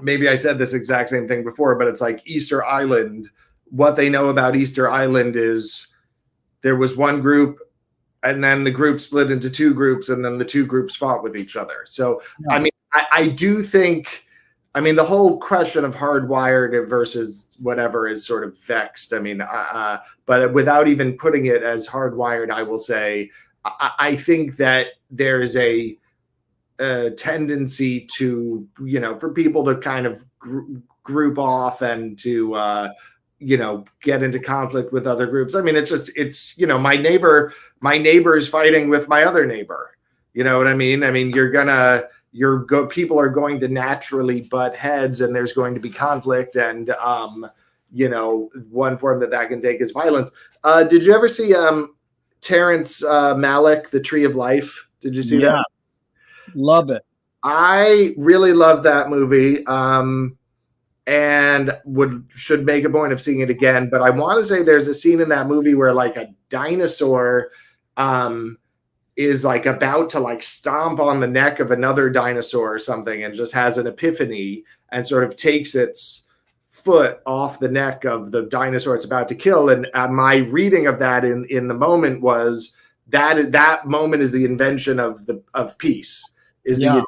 Maybe I said this exact same thing before, but it's like Easter Island. What they know about Easter Island is there was one group and then the group split into two groups and then the two groups fought with each other. So, yeah. I mean, I do think, the whole question of hardwired versus whatever is sort of vexed. But without even putting it as hardwired, I will say, I think that there is a tendency to, for people to kind of group off and to, get into conflict with other groups. It's my neighbor's fighting with my other neighbor. You know what I mean? People are going to naturally butt heads and there's going to be conflict and, one form that can take is violence. Did you ever see Terrence Malick, The Tree of Life? Did you see that? Love it. I really love that movie and should make a point of seeing it again. But I want to say there's a scene in that movie where like a dinosaur is like about to like stomp on the neck of another dinosaur or something and just has an epiphany and sort of takes its foot off the neck of the dinosaur it's about to kill. And my reading of that in the moment was that moment is the invention of peace. The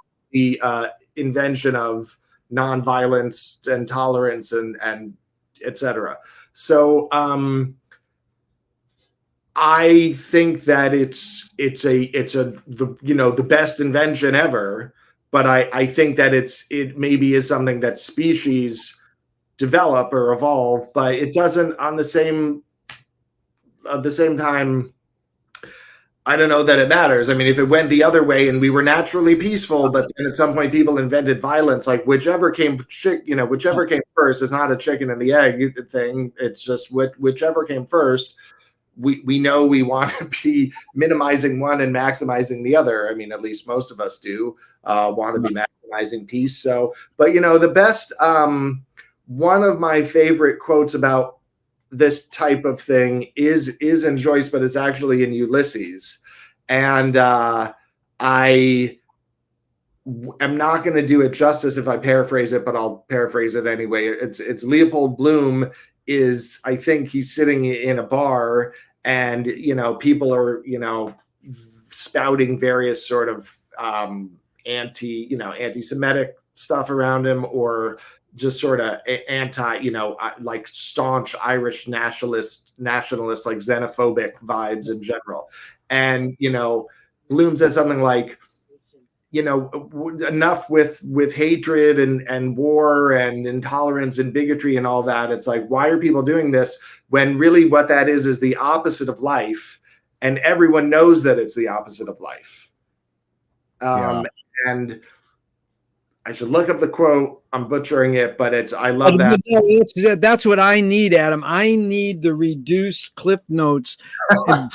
invention of nonviolence and tolerance and etc. So I think that it's the best invention ever, but I think that it maybe is something that species develop or evolve, but it doesn't at the same time. I don't know that it matters. If it went the other way and we were naturally peaceful, but then at some point people invented violence, like whichever came first is not a chicken and the egg thing. It's just whichever came first. We know we want to be minimizing one and maximizing the other. At least most of us do want to be maximizing peace. So, but the best, one of my favorite quotes about this type of thing is in Joyce, but it's actually in Ulysses. And I I'm not going to do it justice if I paraphrase it, but I'll paraphrase it anyway. It's Leopold Bloom is, I think he's sitting in a bar, and people are spouting various sort of anti-Semitic stuff around him, or just sort of anti, like staunch Irish nationalist, like xenophobic vibes in general. And Bloom says something like, enough with hatred and war and intolerance and bigotry and all that. It's like, why are people doing this when really what that is the opposite of life, and everyone knows that it's the opposite of life. And I should look up the quote. I'm butchering it, but I love that. That's what I need, Adam. I need the reduced Cliff Notes and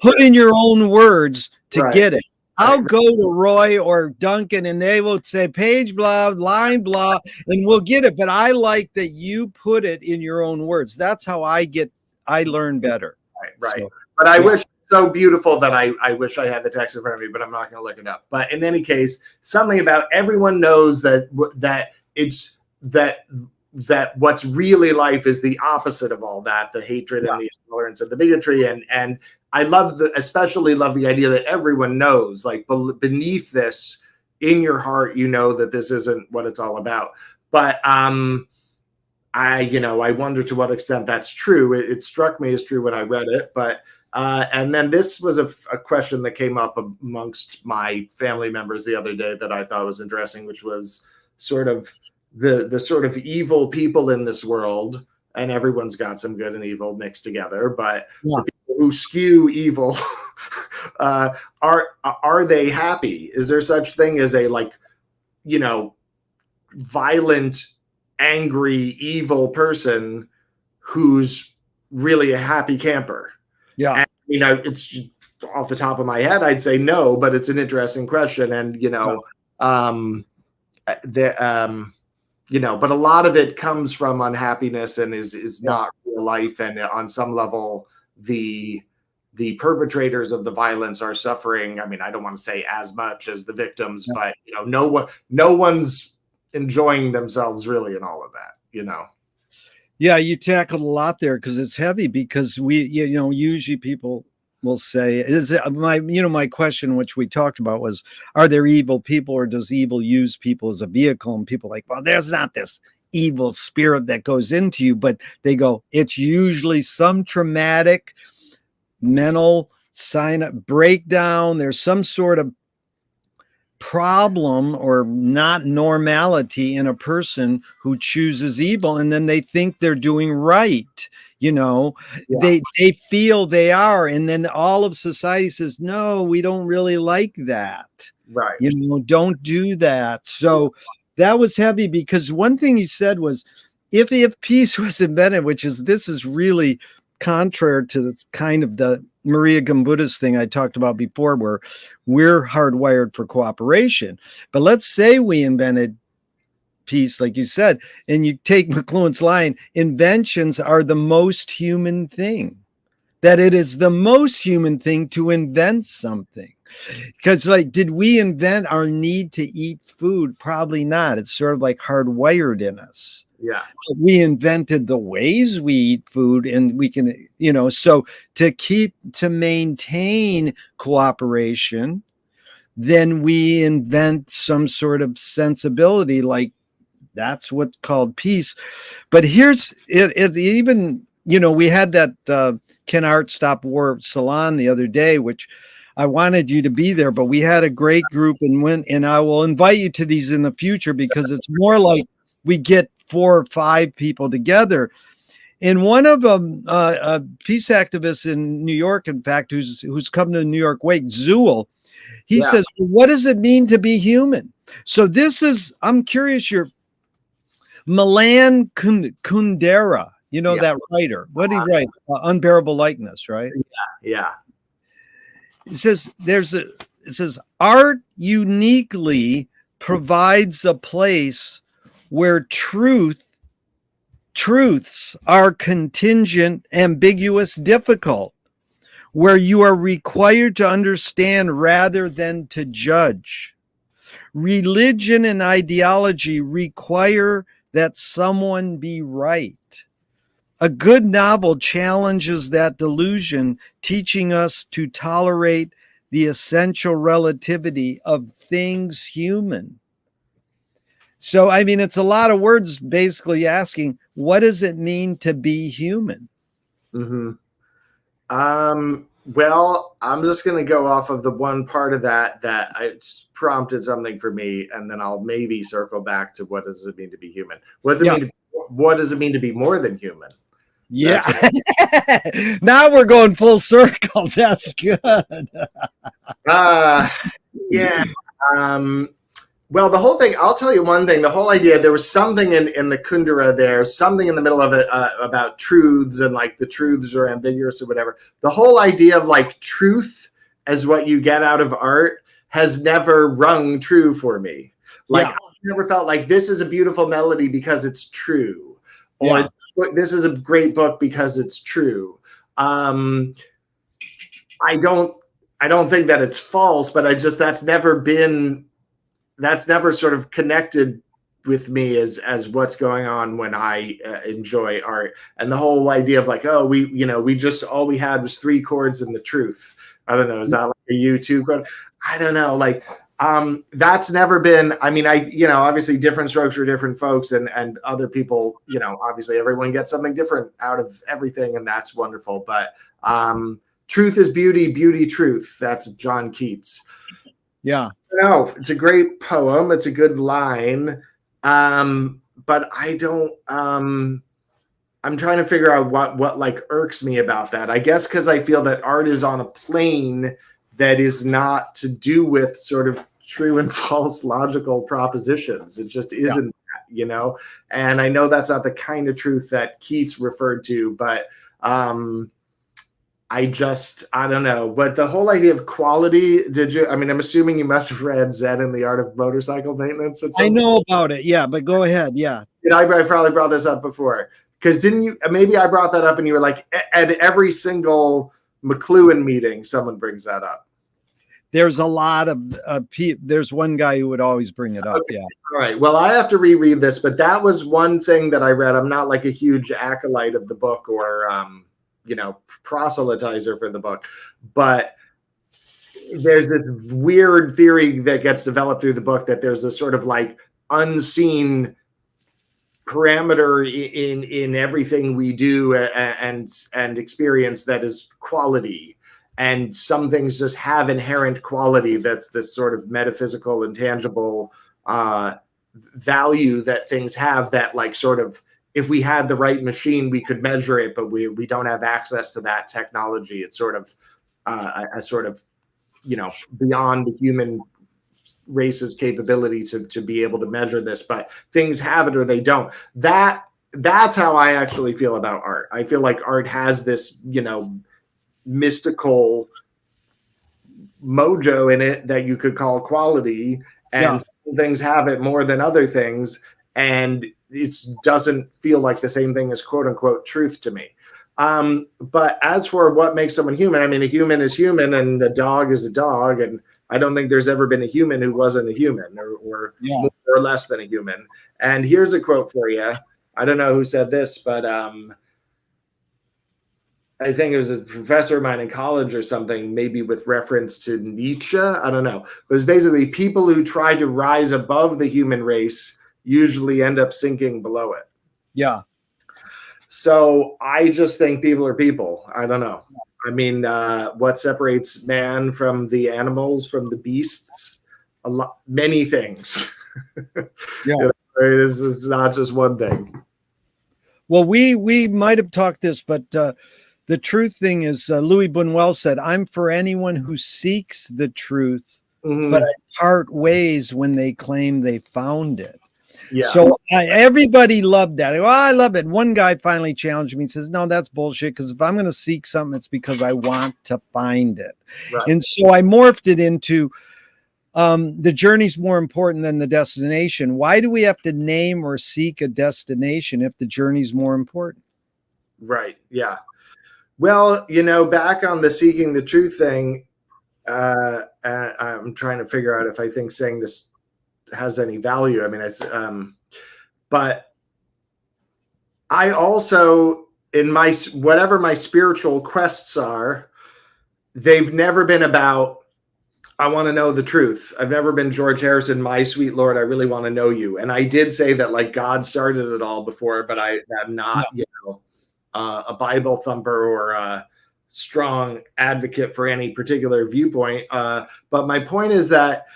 put in your own words to get it. I'll go to Roy or Duncan, and they will say page blah, line blah, and we'll get it. But I like that you put it in your own words. That's how I learn better. Right. So, but I wish it's so beautiful that I wish I had the text in front of me, but I'm not going to look it up. But in any case, something about everyone knows that what's really life is the opposite of all that, the hatred and the intolerance and the bigotry. And I especially love the idea that everyone knows, like beneath this, in your heart, that this isn't what it's all about. But I wonder to what extent that's true. It struck me as true when I read it, but and then this was a question that came up amongst my family members the other day that I thought was interesting, which was sort of the sort of evil people in this world, and everyone's got some good and evil mixed together, but the people who skew evil, are they happy? Is there such thing as a violent, angry, evil person who's really a happy camper? Yeah. And, it's just off the top of my head, I'd say no, but it's an interesting question. And, but a lot of it comes from unhappiness and is not real life. And on some level, the perpetrators of the violence are suffering. I mean, I don't want to say as much as the victims, but no one's enjoying themselves really in all of that, Yeah, you tackled a lot there because it's heavy, because we, usually people will say, my question, which we talked about, was, are there evil people, or does evil use people as a vehicle? And people are like, well, there's not this evil spirit that goes into you, but they go, it's usually some traumatic mental sign of breakdown. There's some sort of problem or not normality in a person who chooses evil, and then they think they're doing right. They feel they are, and then all of society says, no, we don't really like that, right? Don't do that. So that was heavy, because one thing you said was, if peace was invented, this is really contrary to the kind of the Maria Gimbutas thing I talked about before, where we're hardwired for cooperation. But let's say we invented peace, like you said, and you take McLuhan's line, inventions are the most human thing, that it is the most human thing to invent something. Because did we invent our need to eat food? Probably not. It's sort of like hardwired in us. Yeah. We invented the ways we eat food, and we can, so to maintain cooperation, then we invent some sort of sensibility, like that's what's called peace. But here's it even, we had that Can Art Stop War salon the other day, which I wanted you to be there, but we had a great group and I will invite you to these in the future, because it's more like we get 4 or 5 people together. And one of them, a peace activist in New York, in fact, who's come to New York Wake, Zool, he says, what does it mean to be human? So I'm curious, your Milan Kundera, that writer, what did he write? Unbearable Likeness, right? Yeah. It says art uniquely provides a place where truths are contingent, ambiguous, difficult, where you are required to understand rather than to judge. Religion and ideology require that someone be right. A good novel challenges that delusion, teaching us to tolerate the essential relativity of things human. So, I mean, it's a lot of words basically asking, what does it mean to be human? Mm-hmm. Well, I'm just going to go off of the one part of that it's prompted something for me, and then I'll maybe circle back to what does it mean to be human? What does it mean to be more than human? Yeah. Now we're going full circle. That's good. Yeah. Well, the whole thing, I'll tell you one thing, the whole idea, there was something in the Kundera there, something in the middle of it about truths and like the truths are ambiguous or whatever. The whole idea of like truth as what you get out of art has never rung true for me. Like I've never felt like this is a beautiful melody because it's true, or this is a great book because it's true. I don't think that it's false, but that's never sort of connected with me as what's going on when I enjoy art. And the whole idea of like, oh, we just, all we had was 3 chords and the truth. I don't know. Is that like a U2 chord? I don't know. Like, that's never been, I mean, obviously different strokes for different folks and other people, obviously everyone gets something different out of everything, and that's wonderful. But truth is beauty, beauty, truth. That's John Keats. Yeah. No, it's a great poem. It's a good line. But I don't, I'm trying to figure out what like irks me about that. I guess because I feel that art is on a plane that is not to do with sort of true and false logical propositions. It just isn't, and I know that's not the kind of truth that Keats referred to, but I don't know. But the whole idea of quality, I'm assuming you must have read Zen and the Art of Motorcycle Maintenance. I know about it. Yeah, but go ahead. Yeah. I probably brought this up before. Because maybe I brought that up and you were like, at every single McLuhan meeting, someone brings that up. There's a lot of there's one guy who would always bring it up. Okay. Yeah. All right. Well, I have to reread this, but that was one thing that I read. I'm not like a huge acolyte of the book or, proselytizer for the book, but there's this weird theory that gets developed through the book that there's a sort of like unseen parameter in everything we do and experience that is quality, and some things just have inherent quality that's this sort of metaphysical intangible value that things have, that like sort of if we had the right machine we could measure it, but we don't have access to that technology. It's sort of a sort of beyond the human race's capability to be able to measure this, but things have it or they don't. That's how I actually feel about art. I feel like art has this mystical mojo in it that you could call quality, and some things have it more than other things, and it doesn't feel like the same thing as quote unquote truth to me. But as for what makes someone human, I mean, a human is human and a dog is a dog, and I don't think there's ever been a human who wasn't a human or more or less than a human. And here's a quote for you. I don't know who said this, but I think it was a professor of mine in college or something, maybe with reference to Nietzsche. I don't know. It was basically people who try to rise above the human race usually end up sinking below it. Yeah. So I just think people are people. I don't know. I mean, what separates man from the animals, from the beasts? Many things. Yeah. This is not just one thing. Well, we might have talked this, but the truth thing is, Louis Buñuel said, "I'm for anyone who seeks the truth, but I part ways when they claim they found it." Yeah. So everybody loved that. Well, I love it. One guy finally challenged me and says, "No, that's bullshit. Because if I'm going to seek something, it's because I want to find it." Right. And so I morphed it into the journey's more important than the destination. Why do we have to name or seek a destination if the journey's more important? Right. Yeah. Well, back on the seeking the truth thing, I'm trying to figure out if I think saying this has any value. I mean, it's but I also, in my whatever my spiritual quests are, they've never been about, I want to know the truth. I've never been George Harrison, my sweet Lord, I really want to know you. And I did say that like God started it all before, but I'm not, a Bible thumper or a strong advocate for any particular viewpoint. But my point is that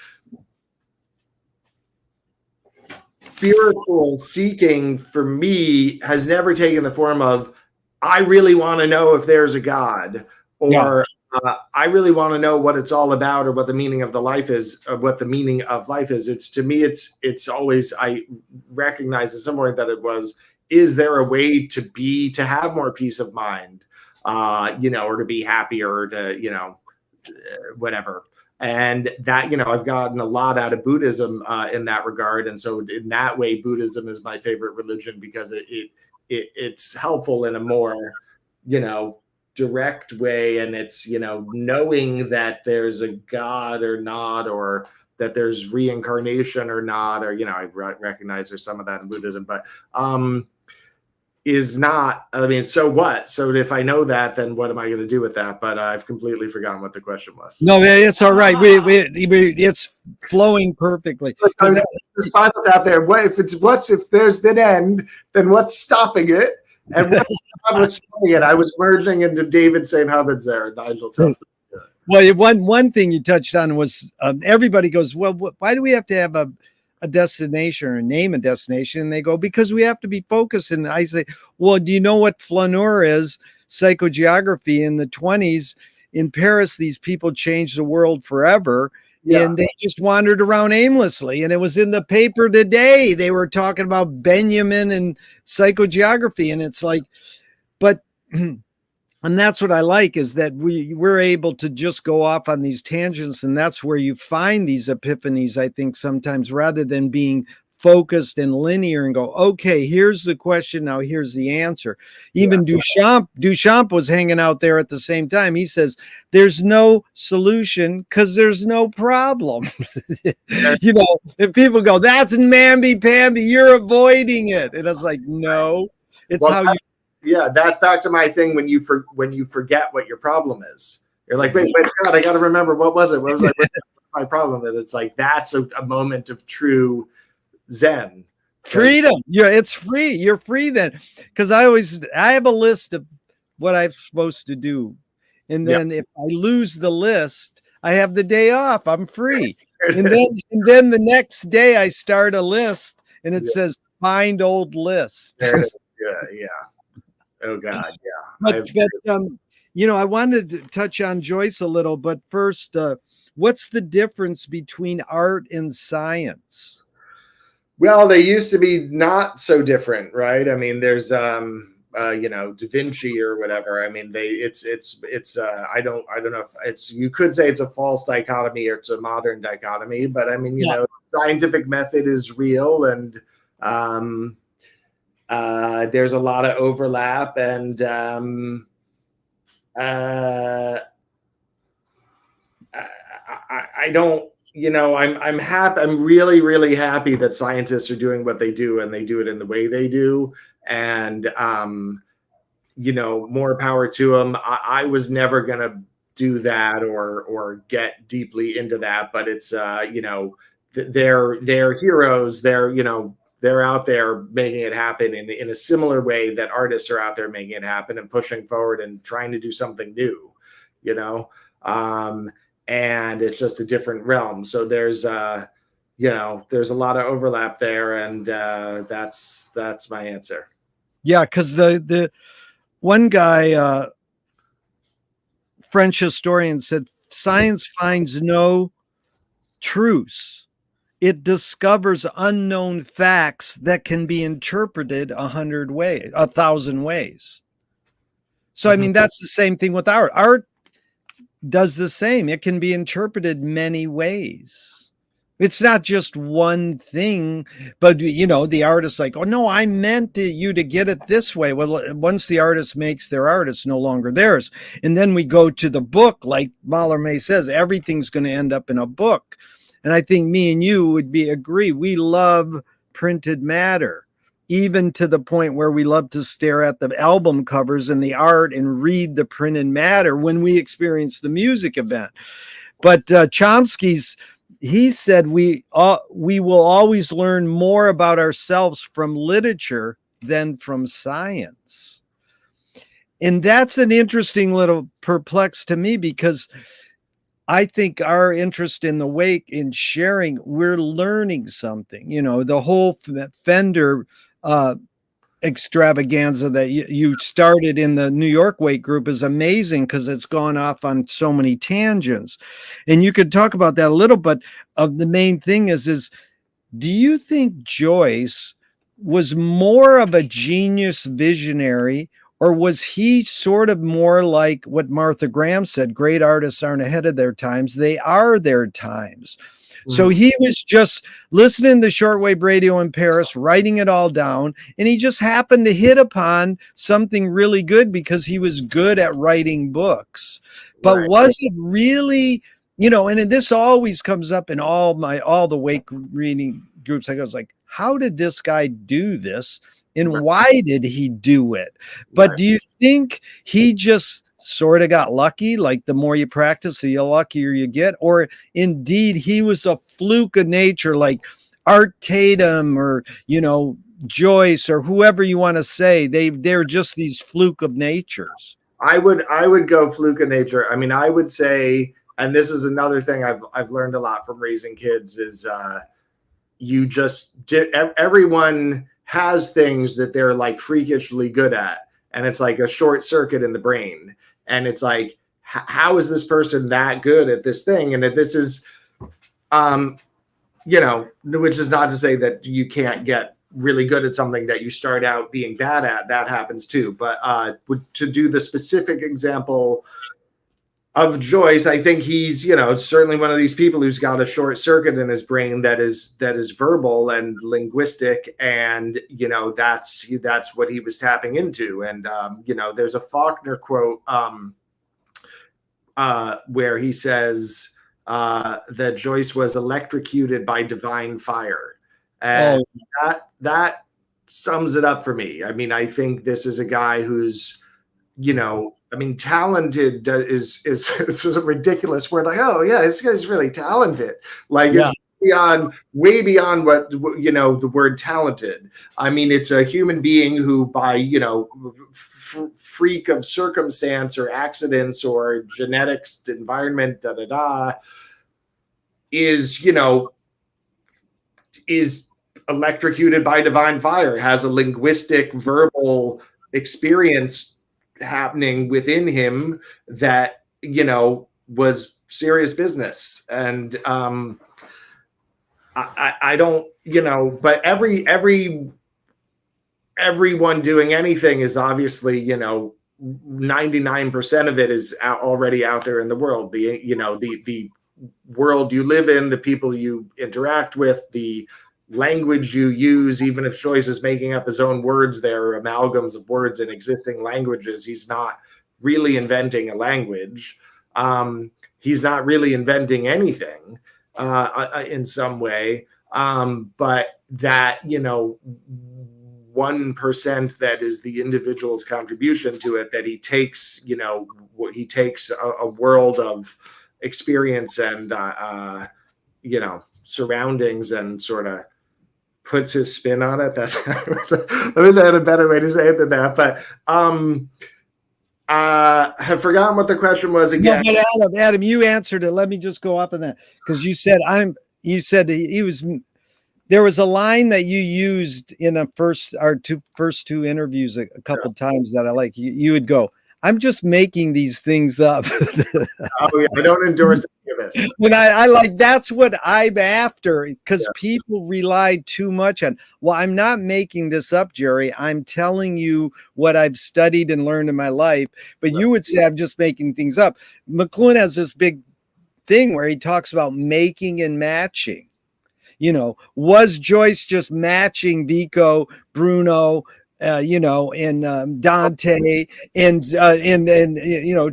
spiritual seeking for me has never taken the form of, I really want to know if there's a God, or I really want to know what it's all about, or what the meaning of the life is, or what the meaning of life is. It's, to me, it's always, I recognize at some point that it was, is there a way to have more peace of mind, or to be happier, or to, whatever. And that, I've gotten a lot out of Buddhism in that regard. And so in that way, Buddhism is my favorite religion, because it's helpful in a more, direct way. And it's, knowing that there's a God or not, or that there's reincarnation or not, or, I recognize there's some of that in Buddhism, but is not, I mean, so what? So if I know that, then what am I going to do with that? But I've completely forgotten what the question was. No, it's all right. It's flowing perfectly. So the spinal tap there. If there's an end, then what's stopping it? And what's stopping it? I was merging into David St. Hubbins there, Nigel Tuffman. Well, one thing you touched on was everybody goes, well, why do we have to have a destination or name a destination? And they go, because we have to be focused. And I say, well, do you know what flaneur is? Psychogeography in the 20s in Paris, these people changed the world forever. And they just wandered around aimlessly. And it was in the paper today. They were talking about Benjamin and psychogeography. And it's like, but and that's what I like, is that we're able to just go off on these tangents. And that's where you find these epiphanies, I think, sometimes, rather than being focused and linear and go, okay, here's the question, now here's the answer. Even Duchamp was hanging out there at the same time. He says, there's no solution because there's no problem. If people go, that's namby-pamby, you're avoiding it. And it's like, no, it's that's back to my thing. When you forget what your problem is, you're like, wait, God, I got to remember, what was it? What was my problem? And it's like, that's a moment of true Zen, freedom. It's free. You're free then. Because I have a list of what I'm supposed to do. And then if I lose the list, I have the day off. I'm free. and then the next day I start a list and it says find old list. There it is. Yeah. Oh God, yeah. But I wanted to touch on Joyce a little, but first, what's the difference between art and science? Well, they used to be not so different, right? I mean, there's Da Vinci or whatever. I mean, it's I don't know if it's, you could say it's a false dichotomy or it's a modern dichotomy, but I mean, scientific method is real, and there's a lot of overlap, and I don't, I'm happy. I'm really, really happy that scientists are doing what they do, and they do it in the way they do. And, more power to them. I was never going to do that or get deeply into that, but it's, they're heroes. They're out there making it happen in a similar way that artists are out there making it happen and pushing forward and trying to do something new, and it's just a different realm. So there's a lot of overlap there, and that's my answer. Yeah, because the one guy, French historian, said science finds no truths. It discovers unknown facts that can be interpreted 1,000 ways. So, I mean, that's the same thing with art. Art does the same. It can be interpreted many ways. It's not just one thing, but, the artist's like, oh, no, I meant you to get it this way. Well, once the artist makes their art, it's no longer theirs. And then we go to the book, like Mallarmé says, everything's going to end up in a book. And I think me and you would agree. We love printed matter, even to the point where we love to stare at the album covers and the art and read the printed matter when we experience the music event. But he said we will always learn more about ourselves from literature than from science. And that's an interesting little perplex to me, because I think our interest in the wake, in sharing, we're learning something. The whole Fender extravaganza that you started in the New York Wake group is amazing, because it's gone off on so many tangents. And you could talk about that a little, but the main thing is do you think Joyce was more of a genius visionary, or was he sort of more like what Martha Graham said, great artists aren't ahead of their times, they are their times? So he was just listening to shortwave radio in Paris, writing it all down, and he just happened to hit upon something really good because he was good at writing books. But was it really, and this always comes up in all the wake reading groups. I was like, how did this guy do this? And why did he do it? But do you think he just sort of got lucky? Like the more you practice, the luckier you get? Or indeed, he was a fluke of nature, like Art Tatum or, Joyce or whoever you want to say. They're just these fluke of natures. I would go fluke of nature. I mean, I would say, and this is another thing I've learned a lot from raising kids, is everyone has things that they're like freakishly good at, and it's like a short circuit in the brain, and it's like, how is this person that good at this thing? And this is which is not to say that you can't get really good at something that you start out being bad at. That happens too. But to do the specific example of Joyce, I think he's, certainly one of these people who's got a short circuit in his brain that is verbal and linguistic, and that's what he was tapping into. And there's a Faulkner quote where he says that Joyce was electrocuted by divine fire, and that sums it up for me. I mean, I think this is a guy who's, talented is a ridiculous word. Like, oh yeah, this guy's really talented. Like, it's way beyond what, the word talented. I mean, it's a human being who, by, freak of circumstance or accidents or genetics, environment, is electrocuted by divine fire, has a linguistic, verbal experience happening within him that was serious business. And I don't, but everyone doing anything is obviously, 99% of it is already out there in the world. The world you live in, the people you interact with, the language you use. Even if Joyce is making up his own words, they're amalgams of words in existing languages. He's not really inventing a language. He's not really inventing anything in some way. But that, 1% that is the individual's contribution to it, that he takes, he takes a world of experience and, surroundings and sort of puts his spin on it. That's I wish I had a better way to say it than that. But I have forgotten what the question was again. No, but Adam, you answered it. Let me just go up on that, because you said he was. There was a line that you used in our first two interviews a couple times that I like. You would go, I'm just making these things up. Oh yeah, I don't endorse any of this. When I like, that's what I'm after, because people rely too much on, well, I'm not making this up, Jerry. I'm telling you what I've studied and learned in my life. But you would say I'm just making things up. McLuhan has this big thing where he talks about making and matching. Was Joyce just matching Vico, Bruno, and Dante and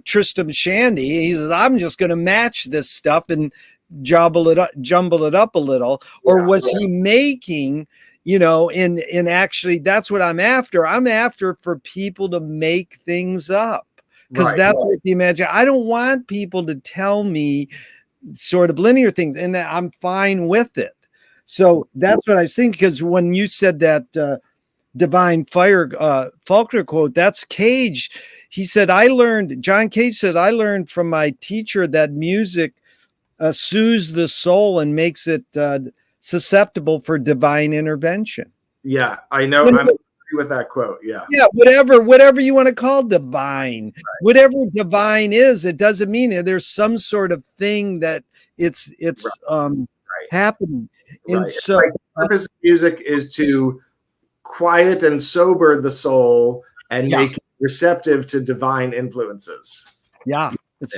Tristram Shandy? He says, I'm just going to match this stuff and jumble it up a little, or was he making, in actually, that's what I'm after. I'm after for people to make things up, because that's what the imagine. I don't want people to tell me sort of linear things, and I'm fine with it. So that's what I think, because when you said that Divine Fire Faulkner quote, that's Cage. He said, John Cage said, I learned from my teacher that music soothes the soul and makes it susceptible for divine intervention. Yeah, I know. I'm agree with that quote. Yeah. Yeah, whatever you want to call divine, whatever divine is, it doesn't mean that there's some sort of thing that it's happening. And so the purpose of music is to quiet and sober the soul and make it receptive to divine influences. Yeah. It's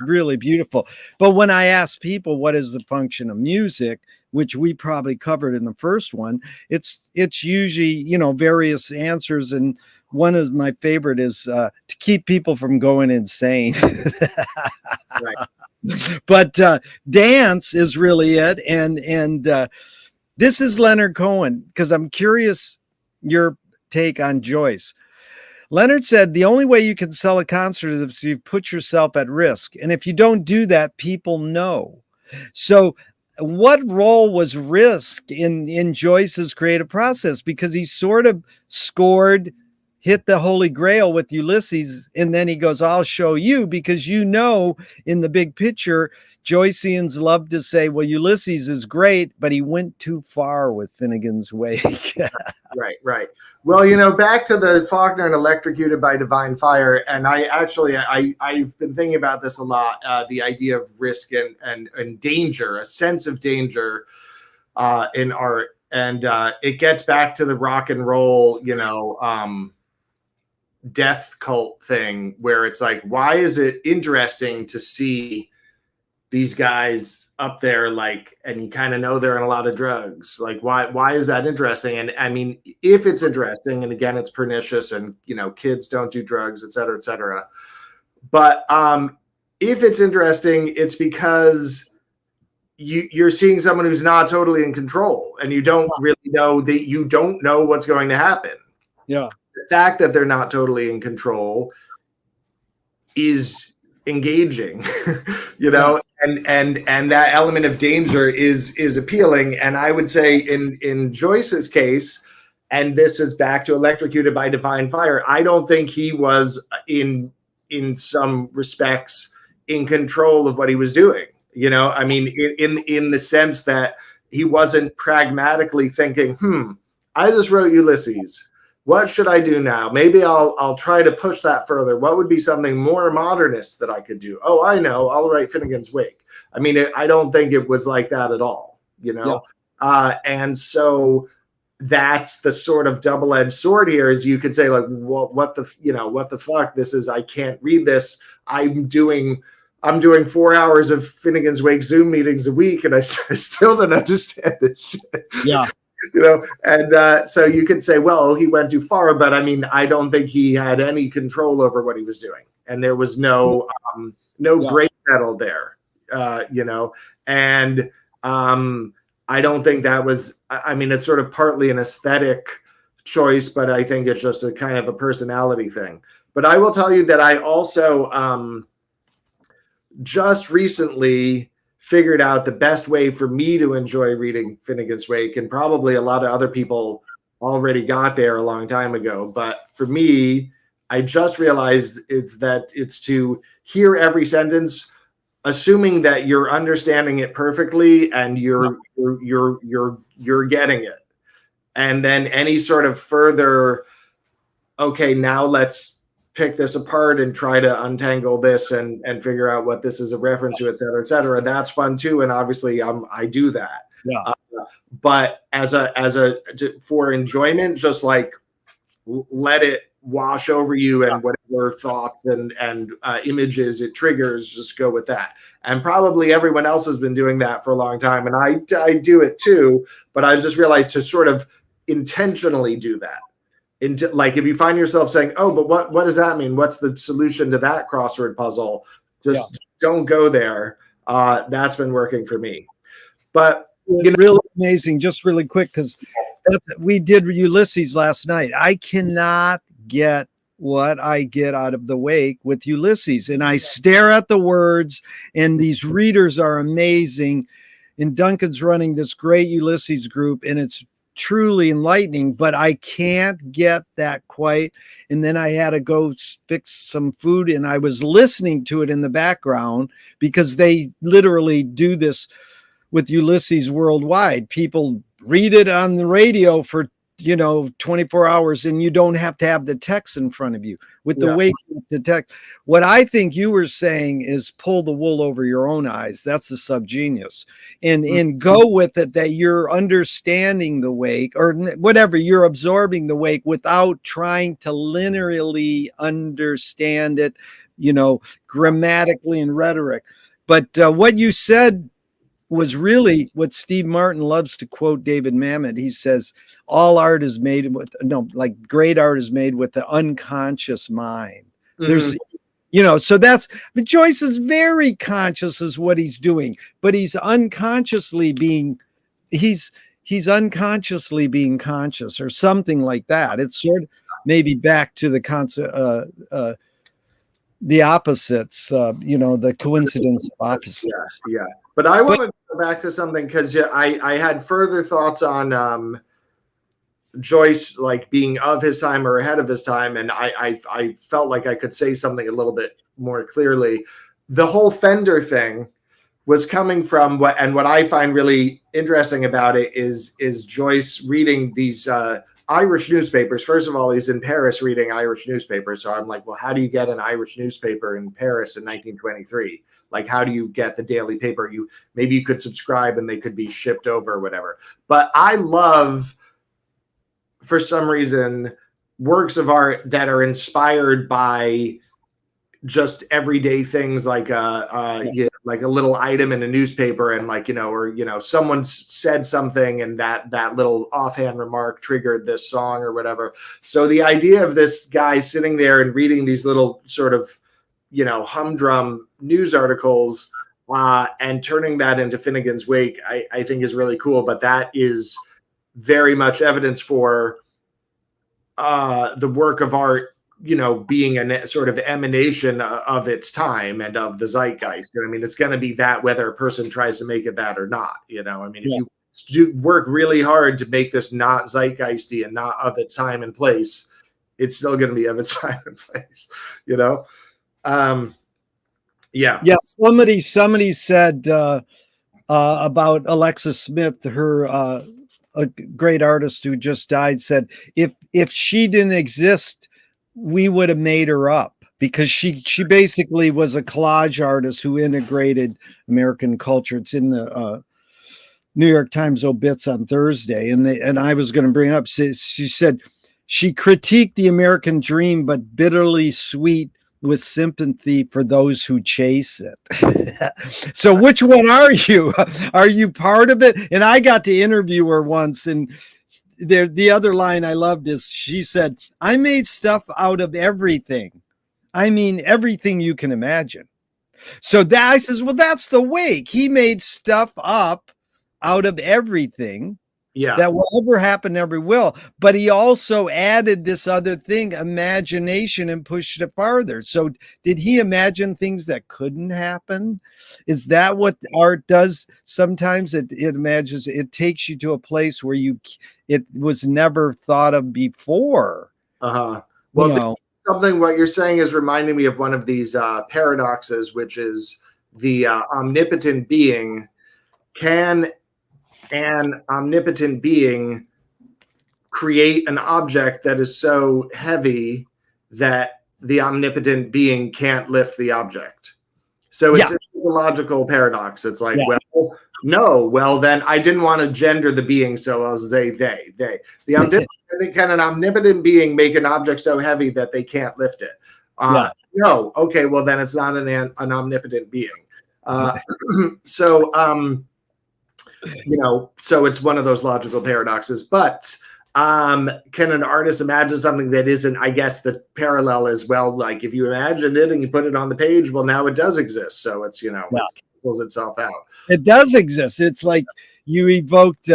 really beautiful. But when I ask people what is the function of music, which we probably covered in the first one, it's usually, various answers. And one of my favorite is to keep people from going insane. But dance is really it. And this is Leonard Cohen, because I'm curious your take on Joyce. Leonard said, the only way you can sell a concert is if you put yourself at risk. And if you don't do that, people know. So what role was risk in Joyce's creative process? Because he sort of hit the Holy Grail with Ulysses, and then he goes, I'll show you, because in the big picture, Joyceans love to say, well, Ulysses is great, but he went too far with Finnegan's Wake. Right. Well, back to the Faulkner and Electrocuted by Divine Fire, and I've been thinking about this a lot, the idea of risk and danger, a sense of danger in art. And it gets back to the rock and roll, death cult thing, where it's like, why is it interesting to see these guys up there, and you kind of know they're on a lot of drugs? Like, why is that interesting? And I mean, if it's interesting, and again, it's pernicious, and kids don't do drugs, et cetera, but if it's interesting, it's because you're seeing someone who's not totally in control, and you don't really know you don't know what's going to happen. Yeah. The fact that they're not totally in control is engaging, and that element of danger is appealing. And I would say in Joyce's case, and this is back to Electrocuted by Divine Fire, I don't think he was in some respects in control of what he was doing. I mean, in the sense that he wasn't pragmatically thinking, I just wrote Ulysses. What should I do now? Maybe I'll try to push that further. What would be something more modernist that I could do? Oh, I know. I'll write Finnegan's Wake. I mean, I don't think it was like that at all, and so that's the sort of double-edged sword here. Is you could say, like, what the fuck? This is, I can't read this. I'm doing 4 hours of Finnegan's Wake Zoom meetings a week, and I still don't understand this shit. Yeah. And so you could say, well, he went too far, but I mean, I don't think he had any control over what he was doing, and there was no brake pedal there, and I don't think that was. I mean, it's sort of partly an aesthetic choice, but I think it's just a kind of a personality thing. But I will tell you that I also just recently figured out the best way for me to enjoy reading Finnegan's Wake, and probably a lot of other people already got there a long time ago. But for me, I just realized it's to hear every sentence, assuming that you're understanding it perfectly and you're getting it. And then any sort of further, okay, now let's pick this apart and try to untangle this and figure out what this is a reference to, et cetera, et cetera. That's fun too. And obviously I do that. Yeah. But for enjoyment, just like let it wash over you, and whatever thoughts and images it triggers, just go with that. And probably everyone else has been doing that for a long time. And I do it too, but I just realized to sort of intentionally do that. Like, if you find yourself saying, oh, but what does that mean? What's the solution to that crossword puzzle? Just don't go there. That's been working for me. But really amazing. Just really quick, because we did Ulysses last night. I cannot get what I get out of the wake with Ulysses, and I stare at the words, and these readers are amazing. And Duncan's running this great Ulysses group, and it's truly enlightening, but I can't get that quite. And then I had to go fix some food, and I was listening to it in the background because they literally do this with Ulysses worldwide. People read it on the radio for 24 hours, and you don't have to have the text in front of you. With the wake, the text. What I think you were saying is pull the wool over your own eyes. That's the subgenius, and go with it, that you're understanding the wake, or whatever, you're absorbing the wake without trying to linearly understand it, grammatically and rhetoric. But what you said was really what Steve Martin loves to quote David Mamet. He says, all art is made with, great art is made with the unconscious mind. There's, so that's, but Joyce is very conscious is what he's doing, but he's unconsciously being, he's unconsciously being conscious, or something like that. It's sort of maybe back to the concept, the opposites, the coincidence of opposites. Yeah. But I want to go back to something, because I had further thoughts on Joyce, like being of his time or ahead of his time, and I felt like I could say something a little bit more clearly. The whole Fender thing was coming from what I find really interesting about it is Joyce reading these Irish newspapers. First of all, he's in Paris reading Irish newspapers. So I'm like, well, how do you get an Irish newspaper in Paris in 1923? Like, how do you get the daily paper? Maybe you could subscribe and they could be shipped over or whatever. But I love, for some reason, works of art that are inspired by just everyday things, like like a little item in a newspaper, and or someone said something, and that little offhand remark triggered this song or whatever. So the idea of this guy sitting there and reading these little sort of humdrum news articles and turning that into Finnegan's Wake, I think is really cool. But that is very much evidence for the work of art, being a sort of emanation of its time and of the zeitgeist. And I mean, it's going to be that whether a person tries to make it that or not. If you work really hard to make this not zeitgeisty and not of its time and place, it's still going to be of its time and place. Somebody said about Alexis Smith, her a great artist who just died, said if she didn't exist, we would have made her up, because she basically was a collage artist who integrated American culture. It's in the New York Times obits on Thursday, and I was going to bring it up. She said she critiqued the American dream, but bitterly sweet with sympathy for those who chase it. So which one are you? Are you part of it? And I got to interview her once, and the other line I loved is she said, I made stuff out of everything. I mean, everything you can imagine. So that I says, well, that's the wake. He made stuff up out of everything. Yeah, that will ever happen, ever will. But he also added this other thing, imagination, and pushed it farther. So did he imagine things that couldn't happen? Is that what art does? Sometimes it imagines, it takes you to a place where it was never thought of before. Well, something what you're saying is reminding me of one of these paradoxes, which is the omnipotent being. Can an omnipotent being create an object that is so heavy that the omnipotent being can't lift the object? So it's a logical paradox. It's like, well, no, well, then I didn't want to gender the being, so I'll say they. The omnipotent, can an omnipotent being make an object so heavy that they can't lift it? No. Okay, well, then it's not an omnipotent being. So it's one of those logical paradoxes. But can an artist imagine something that isn't? I guess the parallel is, well, like if you imagined it and you put it on the page, well, now it does exist. So it's pulls itself out. It does exist. It's like you evoked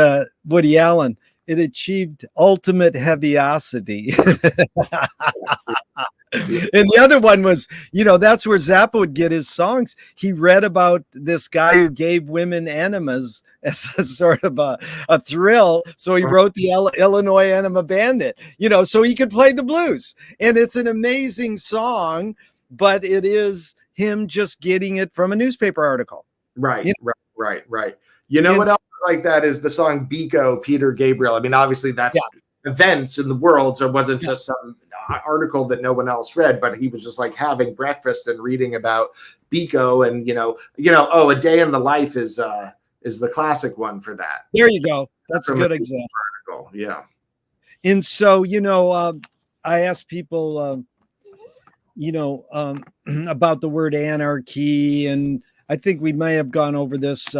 Woody Allen. It achieved ultimate heaviosity. And the other one was, that's where Zappa would get his songs. He read about this guy who gave women enemas as a sort of a thrill. So he wrote the Illinois Enema Bandit, so he could play the blues. And it's an amazing song, but it is him just getting it from a newspaper article. Right. You know what else like that is the song Biko, Peter Gabriel. I mean, obviously that's events in the world. So it wasn't just some article that no one else read, but he was just like having breakfast and reading about Biko, and A Day in the Life is the classic one for that. There you go. That's a good example. Article. Yeah. And so, I asked people, about the word anarchy, and I think we may have gone over this.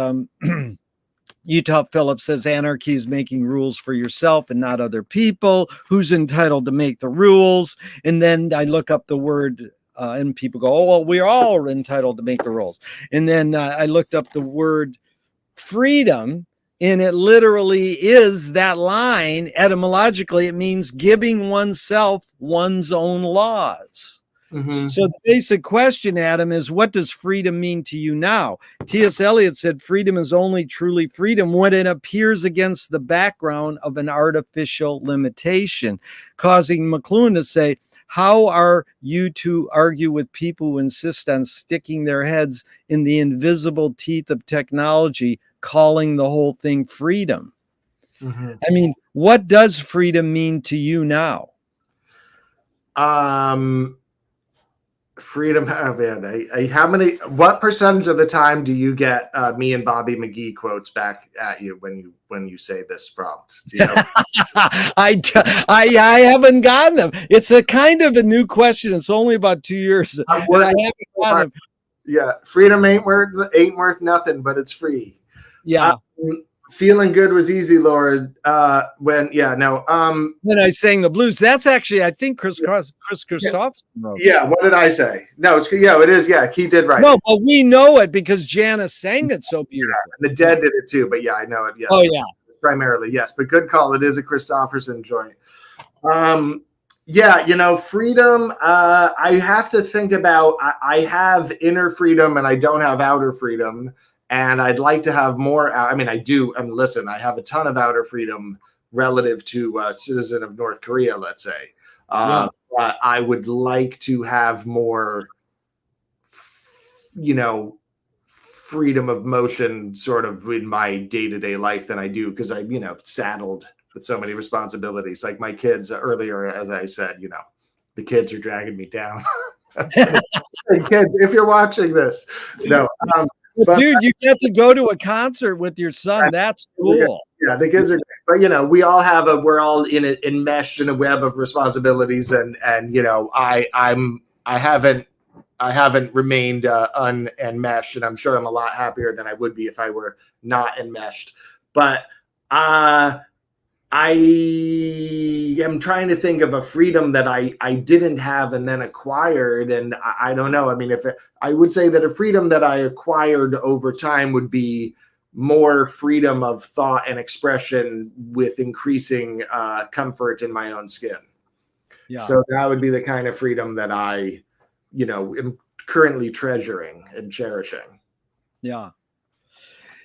Utah Phillips says anarchy is making rules for yourself and not other people. Who's entitled to make the rules? And then I look up the word and people go, oh, well, we're all entitled to make the rules. And then I looked up the word freedom, and it literally is that line. Etymologically, it means giving oneself one's own laws. Mm-hmm. So the basic question, Adam, is what does freedom mean to you now? T.S. Eliot said freedom is only truly freedom when it appears against the background of an artificial limitation, causing McLuhan to say, how are you to argue with people who insist on sticking their heads in the invisible teeth of technology, calling the whole thing freedom? Mm-hmm. I mean, what does freedom mean to you now? Freedom. Oh man, what percentage of the time do you get me and Bobby McGee quotes back at you when you say this prompt? Do you know? I haven't gotten them. It's a kind of a new question. It's only about 2 years. I haven't gotten them. Yeah, freedom ain't worth nothing, but it's free. Yeah. Feeling good was easy, Laura. When I sang the blues. That's actually, I think Chris Christopherson wrote. Yeah, what did I say? No, it is. Yeah, he did right. No, but we know it because Janice sang it so beautifully. Yeah, the Dead did it too, but yeah, I know it. Yes. Oh yeah, primarily yes, but good call. It is a Christopherson joint. Freedom. I have to think about. I have inner freedom and I don't have outer freedom. And I'd like to have more. I mean, I do. I mean, listen, I have a ton of outer freedom relative to a citizen of North Korea, let's say. But I would like to have more, freedom of motion sort of in my day-to-day life than I do, because I'm, saddled with so many responsibilities. Like my kids earlier, as I said, the kids are dragging me down. Hey, kids, if you're watching this, but dude, you get to go to a concert with your son. That's cool. Yeah, the kids are great. But we're all enmeshed in a web of responsibilities, and I haven't remained unenmeshed, and I'm sure I'm a lot happier than I would be if I were not enmeshed. But I am trying to think of a freedom that I didn't have and then acquired. And I don't know. I mean, I would say that a freedom that I acquired over time would be more freedom of thought and expression with increasing comfort in my own skin. Yeah. So that would be the kind of freedom that I, am currently treasuring and cherishing. Yeah.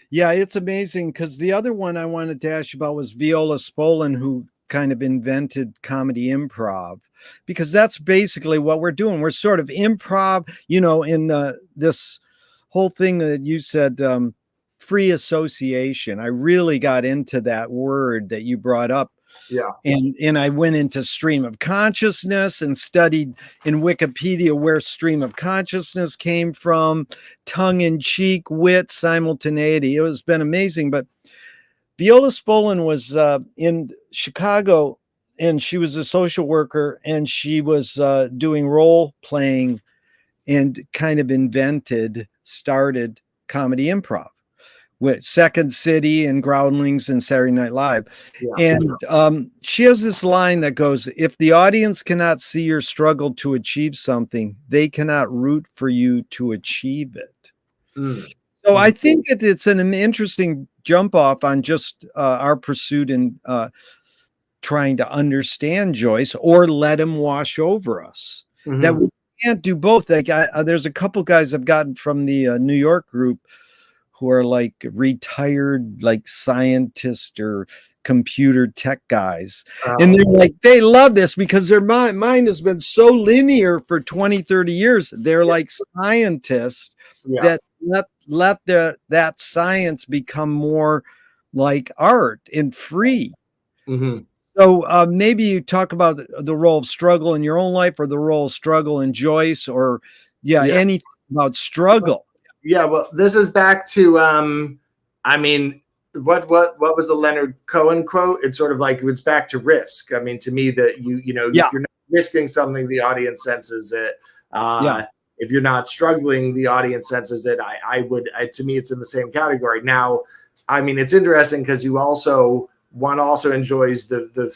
Yeah, it's amazing, because the other one I wanted to ask you about was Viola Spolin, who kind of invented comedy improv, because that's basically what we're doing. We're sort of improv, in this whole thing that you said, free association. I really got into that word that you brought up. Yeah. And I went into stream of consciousness and studied in Wikipedia where stream of consciousness came from, tongue-in-cheek, wit, simultaneity. It has been amazing. But Viola Spolin was in Chicago, and she was a social worker, and she was doing role playing and kind of started comedy improv with Second City and Groundlings and Saturday Night Live. Yeah. And she has this line that goes, if the audience cannot see your struggle to achieve something, they cannot root for you to achieve it. So I think it's an interesting jump off on just our pursuit in trying to understand Joyce or let him wash over us. That we can't do both. Like there's a couple guys I've gotten from the New York group who are like retired, like scientist or computer tech guys. And they're like, they love this because their mind has been so linear for 20, 30 years. They're like scientists that let that science become more like art and free. So maybe you talk about the role of struggle in your own life or the role of struggle in Joyce or anything about struggle. Yeah, well, this is back to I mean, what was the Leonard Cohen quote? It's sort of like it's back to risk. I mean, to me, that if you're not risking something, the audience senses it. If you're not struggling, the audience senses it. To me, it's in the same category. Now, I mean, it's interesting because one also enjoys the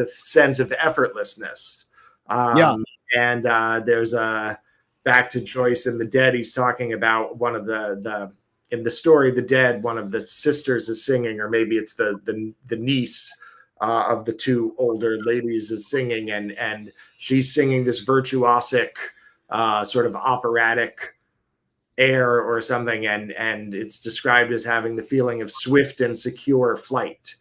sense of effortlessness. And there's a back to Joyce in The Dead. He's talking about one of the in the story The Dead, one of the sisters is singing, or maybe it's the niece of the two older ladies is singing, and she's singing this virtuosic sort of operatic air or something, and it's described as having the feeling of swift and secure flight.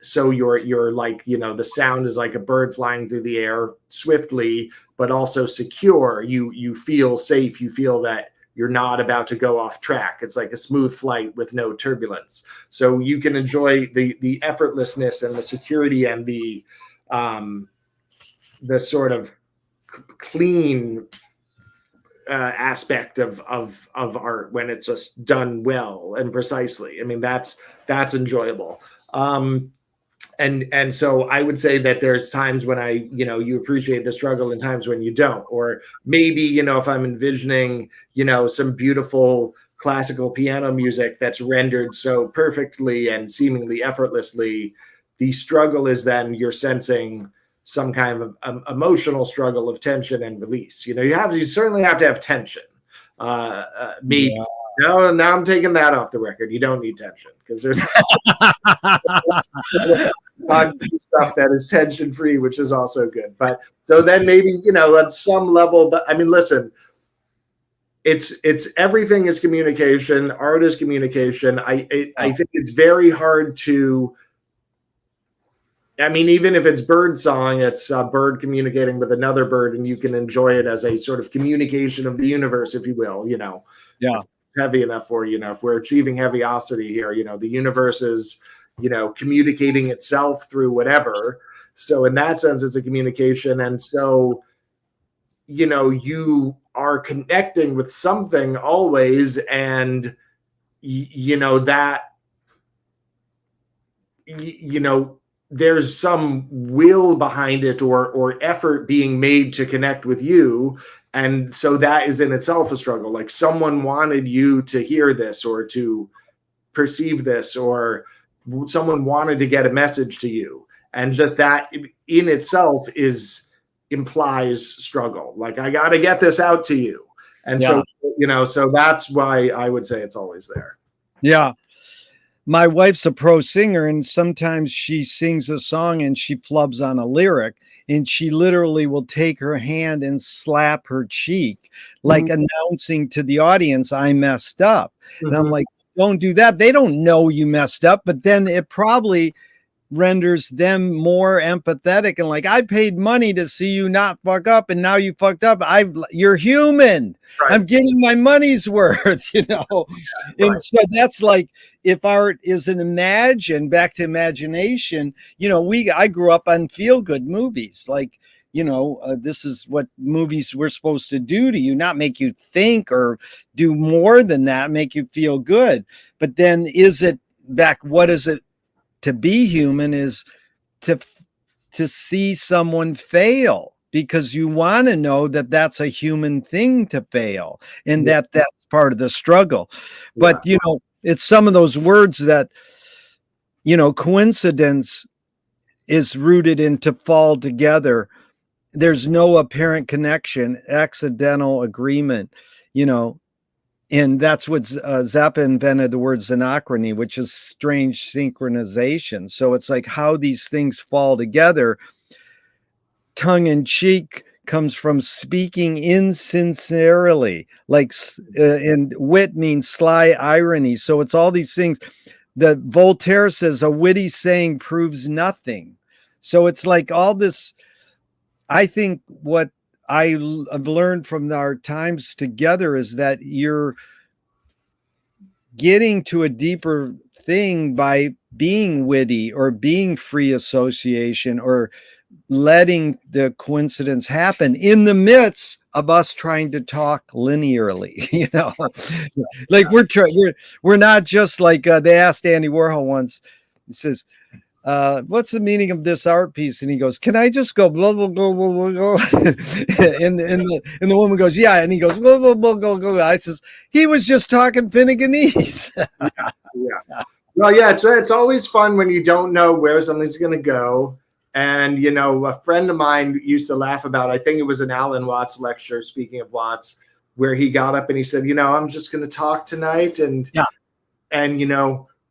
So you're like, the sound is like a bird flying through the air swiftly, but also secure. You feel safe. You feel that you're not about to go off track. It's like a smooth flight with no turbulence. So you can enjoy the effortlessness and the security and the sort of clean aspect of art when it's just done well and precisely. I mean, that's enjoyable. And so I would say that there's times when you appreciate the struggle and times when you don't, or maybe, if I'm envisioning, some beautiful classical piano music that's rendered so perfectly and seemingly effortlessly, the struggle is then you're sensing some kind of emotional struggle of tension and release. You certainly have to have tension. Maybe. No, now I'm taking that off the record. You don't need tension because there's stuff that is tension free, which is also good. But so then maybe, at some level, but I mean, listen, it's everything is communication. Art is communication. I think it's very hard to, I mean, even if it's bird song, it's a bird communicating with another bird, and you can enjoy it as a sort of communication of the universe, if you will, heavy enough for, if we're achieving heaviosity here, the universe is, communicating itself through whatever. So in that sense, it's a communication. And so, you are connecting with something always. And, there's some will behind it or effort being made to connect with you. And so that is in itself a struggle. Like someone wanted you to hear this or to perceive this, or someone wanted to get a message to you. And just that in itself implies struggle. Like, I got to get this out to you. And so that's why I would say it's always there. Yeah. My wife's a pro singer, and sometimes she sings a song and she flubs on a lyric, and she literally will take her hand and slap her cheek, like announcing to the audience, I messed up. And I'm like, don't do that. They don't know you messed up, but then it probably renders them more empathetic and like, I paid money to see you not fuck up, and now you fucked up. You're human. Right. I'm getting my money's worth, And so that's like, if art is back to imagination, I grew up on feel-good movies. Like, this is what movies were supposed to do to you, not make you think or do more than that, make you feel good. But then what is it to be human is to see someone fail, because you want to know that that's a human thing to fail, and that's part of the struggle. But, it's some of those words that, coincidence is rooted in to fall together. There's no apparent connection, accidental agreement, And that's what Zappa invented, the word xenochrony, which is strange synchronization. So it's like how these things fall together. Tongue in cheek comes from speaking insincerely, like, and wit means sly irony. So it's all these things that Voltaire says a witty saying proves nothing. So it's like all this. I think what I've learned from our times together is that you're getting to a deeper thing by being witty or being free association or letting the coincidence happen in the midst of us trying to talk linearly, like we're not just like they asked Andy Warhol once. He says, what's the meaning of this art piece? And he goes, can I just go blah blah blah blah blah, blah. and the woman goes, yeah, and he goes blah blah blah blah blah. I says, he was just talking Finneganese. Yeah. Well, yeah, it's always fun when you don't know where something's going to go. And, a friend of mine used to laugh about, I think it was an Alan Watts lecture, speaking of Watts, where he got up and he said, I'm just going to talk tonight and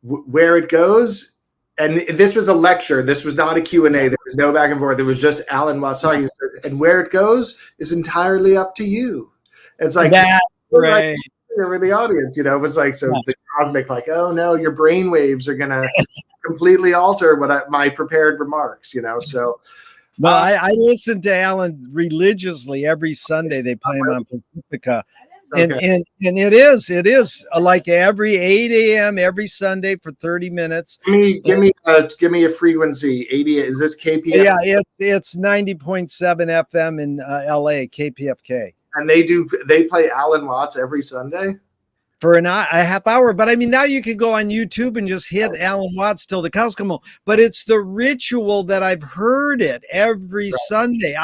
where it goes. And this was a lecture. This was not a Q&A. There was no back and forth. It was just Alan Watts talking. And where it goes is entirely up to you. It's like, that's right. Over the audience, it was like, so the cosmic, like, oh no, your brain waves are going to completely alter my prepared remarks, so. Well, I listen to Alan religiously every Sunday. They play him on Pacifica. And it is like every 8 a.m. every Sunday for 30 minutes. Give me a frequency. 80. Is this KPF? Yeah, it's 90.7 FM in LA, KPFK. And they play Alan Watts every Sunday for a half hour. But I mean, now you can go on YouTube and just hit Alan Watts till the cows come home. But it's the ritual that I've heard it every Sunday.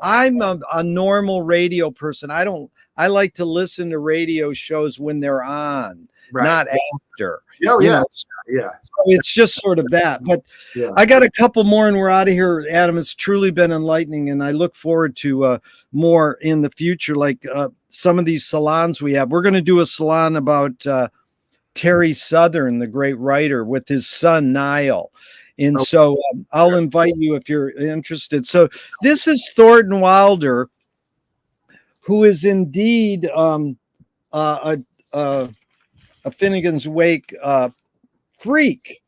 I'm a normal radio person. I like to listen to radio shows when they're on, not after. Oh, yeah. So it's just sort of that. But I got a couple more and we're out of here, Adam. It's truly been enlightening. And I look forward to more in the future, like some of these salons we have. We're going to do a salon about Terry Southern, the great writer, with his son, Niall. And so I'll invite you if you're interested. So this is Thornton Wilder, who is indeed a Finnegan's Wake freak.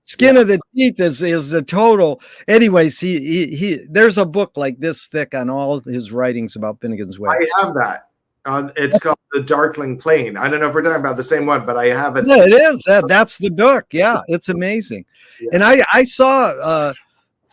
Skin of the teeth is a total. Anyways, he there's a book like this thick on all of his writings about Finnegan's Wake. I have that. It's called The Darkling Plain. I don't know if we're talking about the same one, but I have it. Yeah, it is. That's the book. Yeah, it's amazing. Yeah. And I saw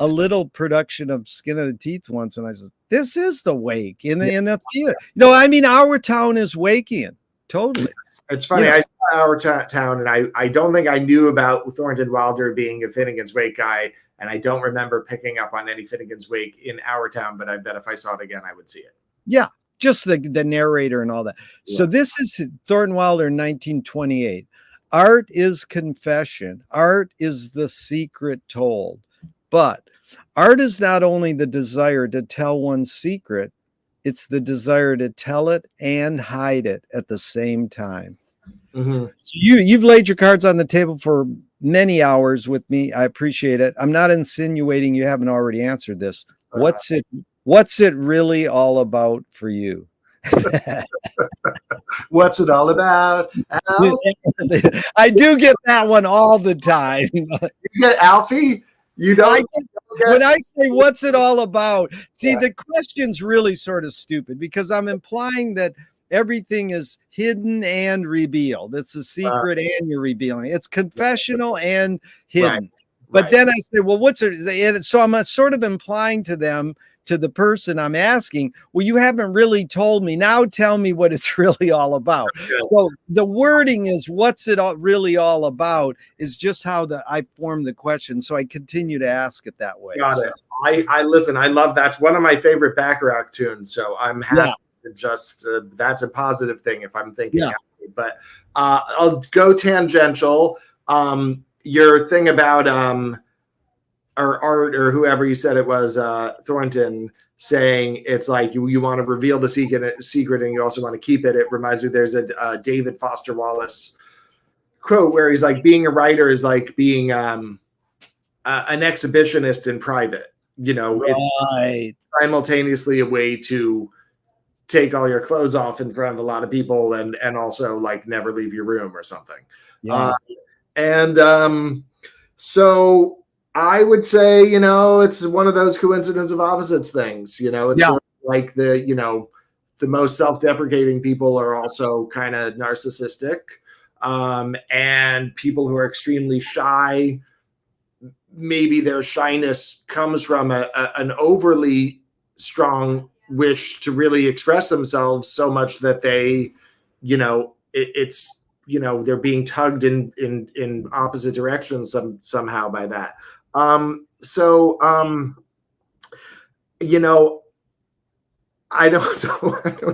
a little production of Skin of the Teeth once, and I said, this is the Wake in the theater. I mean, our town is Wakean. Totally. It's funny. I saw our town, and I don't think I knew about Thornton Wilder being a Finnegan's Wake guy, and I don't remember picking up on any Finnegan's Wake in our town, but I bet if I saw it again, I would see it. Yeah, just the narrator and all that. Yeah. So this is Thornton Wilder in 1928. Art is confession. Art is the secret told. But art is not only the desire to tell one's secret, it's the desire to tell it and hide it at the same time. Mm-hmm. So you've laid your cards on the table for many hours with me. I appreciate it. I'm not insinuating you haven't already answered this. What's it really all about for you? What's it all about? Al? I do get that one all the time. You get Alfie? You don't. When I say what's it all about, see, the question's really sort of stupid because I'm implying that everything is hidden and revealed. It's a secret and you're revealing. It's confessional and hidden. But then I say, well, what's it? And so I'm sort of implying to the person I'm asking, well, you haven't really told me. Now tell me what it's really all about. So the wording is what's it really all about is just how I form the question. So I continue to ask it that way. Got it. I listen, I love that's one of my favorite Bacharach tunes. So I'm happy to just, that's a positive thing if I'm thinking. But I'll go tangential. Your thing about, or Art or whoever you said it was, Thornton. saying it's like you want to reveal the secret and you also want to keep it. It reminds me, there's a David Foster Wallace quote where he's like, being a writer is like being an exhibitionist in private. You know, it's simultaneously a way to take all your clothes off in front of a lot of people and also like never leave your room or something. Yeah. So I would say, you know, it's one of those coincidence of opposites things. You know, it's sort of like the, you know, the most self-deprecating people are also kind of narcissistic, and people who are extremely shy, maybe their shyness comes from an overly strong wish to really express themselves so much that they, you know, it's, you know, they're being tugged in opposite directions somehow by that. You know, I don't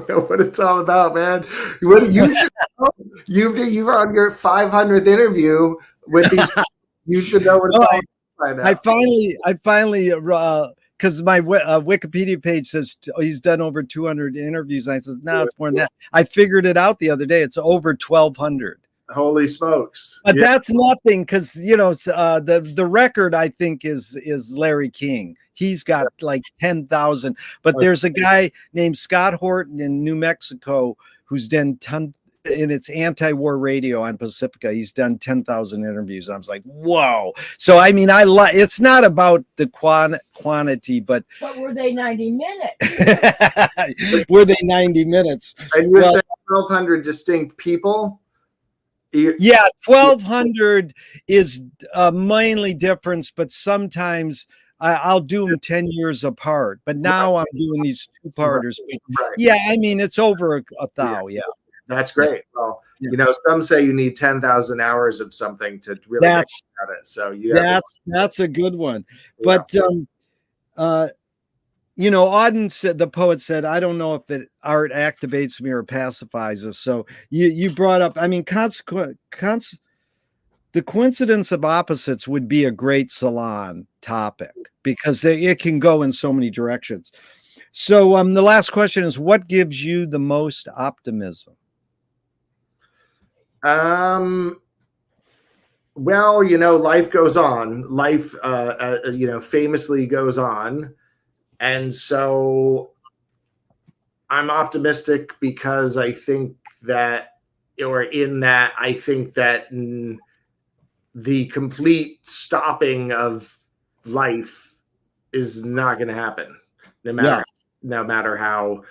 know what it's all about, man. What you should know. You're on your 500th interview with these. You should know what it's all about by now. I finally because my Wikipedia page says he's done over 200 interviews. And I says, no, it's more than that. I figured it out the other day. It's over 1,200. Holy smokes! But that's nothing, because you know the record I think is Larry King. He's got like 10,000. But there's a guy named Scott Horton in New Mexico who's done and it's anti-war radio on Pacifica. He's done 10,000 interviews. I was like, whoa. So I mean, it's not about the quantity, but were they 90 minutes? Were they 90 minutes? And you're saying 1,200 distinct people? Yeah, 1,200 is mainly difference, but sometimes I'll do them 10 years apart. But now I'm doing these two-parters. Right. Yeah, I mean, it's over a thou. Yeah. That's great. Well, you know, some say you need 10,000 hours of something to really get at it. So that's a good one. But you know, Auden said, the poet said, I don't know if art activates me or pacifies us. So you brought up, I mean, the coincidence of opposites would be a great salon topic because it can go in so many directions. So the last question is, what gives you the most optimism? Well, you know, life goes on. Life, you know, famously goes on. And so I'm optimistic because I think that, I think that the complete stopping of life is not going to happen, no matter how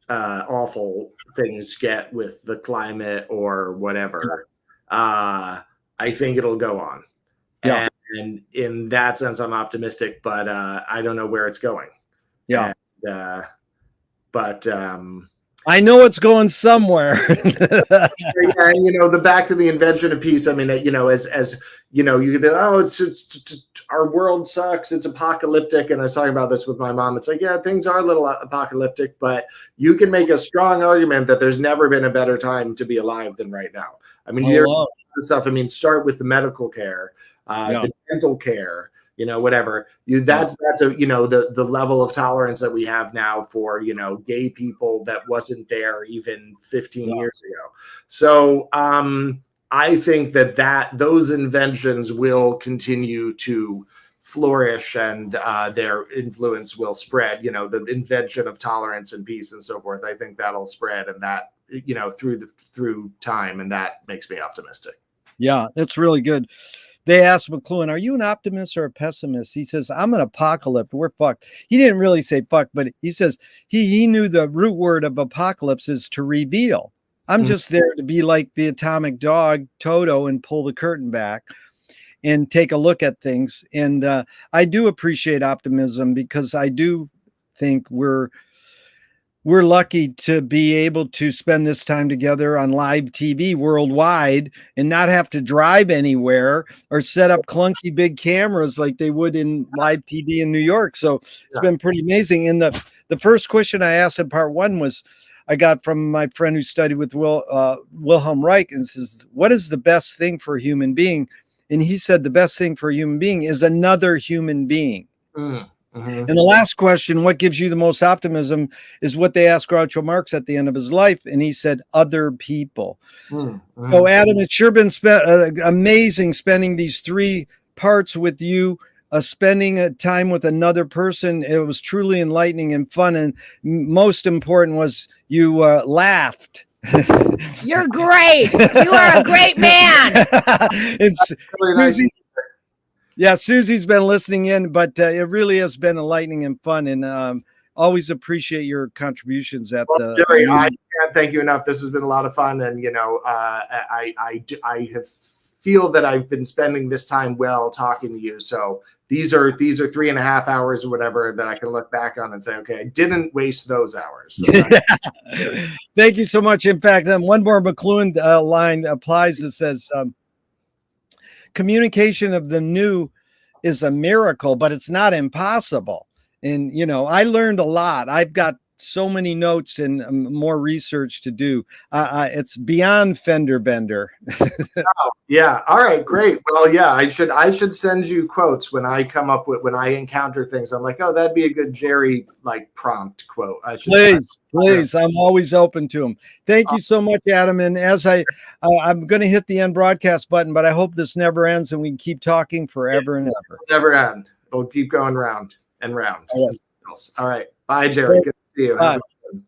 awful things get with the climate or whatever. I think it'll go on. Yeah. And in that sense, I'm optimistic, but I don't know where it's going. Yeah. But I know it's going somewhere. yeah, and, you know, back to the invention of peace. I mean, you know, as you know, you could be, oh, it's our world sucks. It's apocalyptic. And I was talking about this with my mom. It's like, yeah, things are a little apocalyptic, but you can make a strong argument that there's never been a better time to be alive than right now. I mean, there's stuff. I mean, start with the medical care, the dental care. You know, whatever that's a, you know, the level of tolerance that we have now for, you know, gay people that wasn't there even 15 years ago. So I think that those inventions will continue to flourish and their influence will spread. You know, the invention of tolerance and peace and so forth. I think that'll spread, and that, you know, through time, and that makes me optimistic. Yeah, that's really good. They asked McLuhan, are you an optimist or a pessimist? He says, I'm an apocalypse. We're fucked. He didn't really say fuck, but he says he knew the root word of apocalypse is to reveal. I'm just there to be like the atomic dog, Toto, and pull the curtain back and take a look at things. And I do appreciate optimism because I do think we're lucky to be able to spend this time together on live TV worldwide and not have to drive anywhere or set up clunky big cameras like they would in live TV in New York. So it's been pretty amazing. And the first question I asked in part one was, I got from my friend who studied with Wilhelm Reich, and says, what is the best thing for a human being? And he said, the best thing for a human being is another human being. Mhm. And the last question, what gives you the most optimism, is what they asked Groucho Marx at the end of his life. And he said, other people. Mhm. So, Adam, it's sure been amazing spending these 3 parts with you, spending a time with another person. It was truly enlightening and fun. And most important was you laughed. You're great. You are a great man. It's Really nice. Susie's, yeah, Susie's been listening in, but it really has been enlightening and fun. And always appreciate your contributions at Well, the Jerry, I can't thank you enough. This has been a lot of fun, and I feel that I've been spending this time well talking to you. So these are 3.5 hours or whatever that I can look back on and say, okay, I didn't waste those hours. So Thank you so much. In fact, one more McLuhan line applies that says, communication of the new is a miracle, but it's not impossible. And, I learned a lot. I've got so many notes and more research to do. It's beyond fender bender. yeah. All right, great. Well, yeah, I should send you quotes when I encounter things. I'm like, oh, that'd be a good Jerry prompt quote. I should Please. I'm always open to them. Thank you so much, Adam. And as I'm going to hit the end broadcast button, but I hope this never ends and we can keep talking forever and ever. It'll never end. It'll keep going round and round. All right. All right. Bye, Jerry. Good to see you. Bye.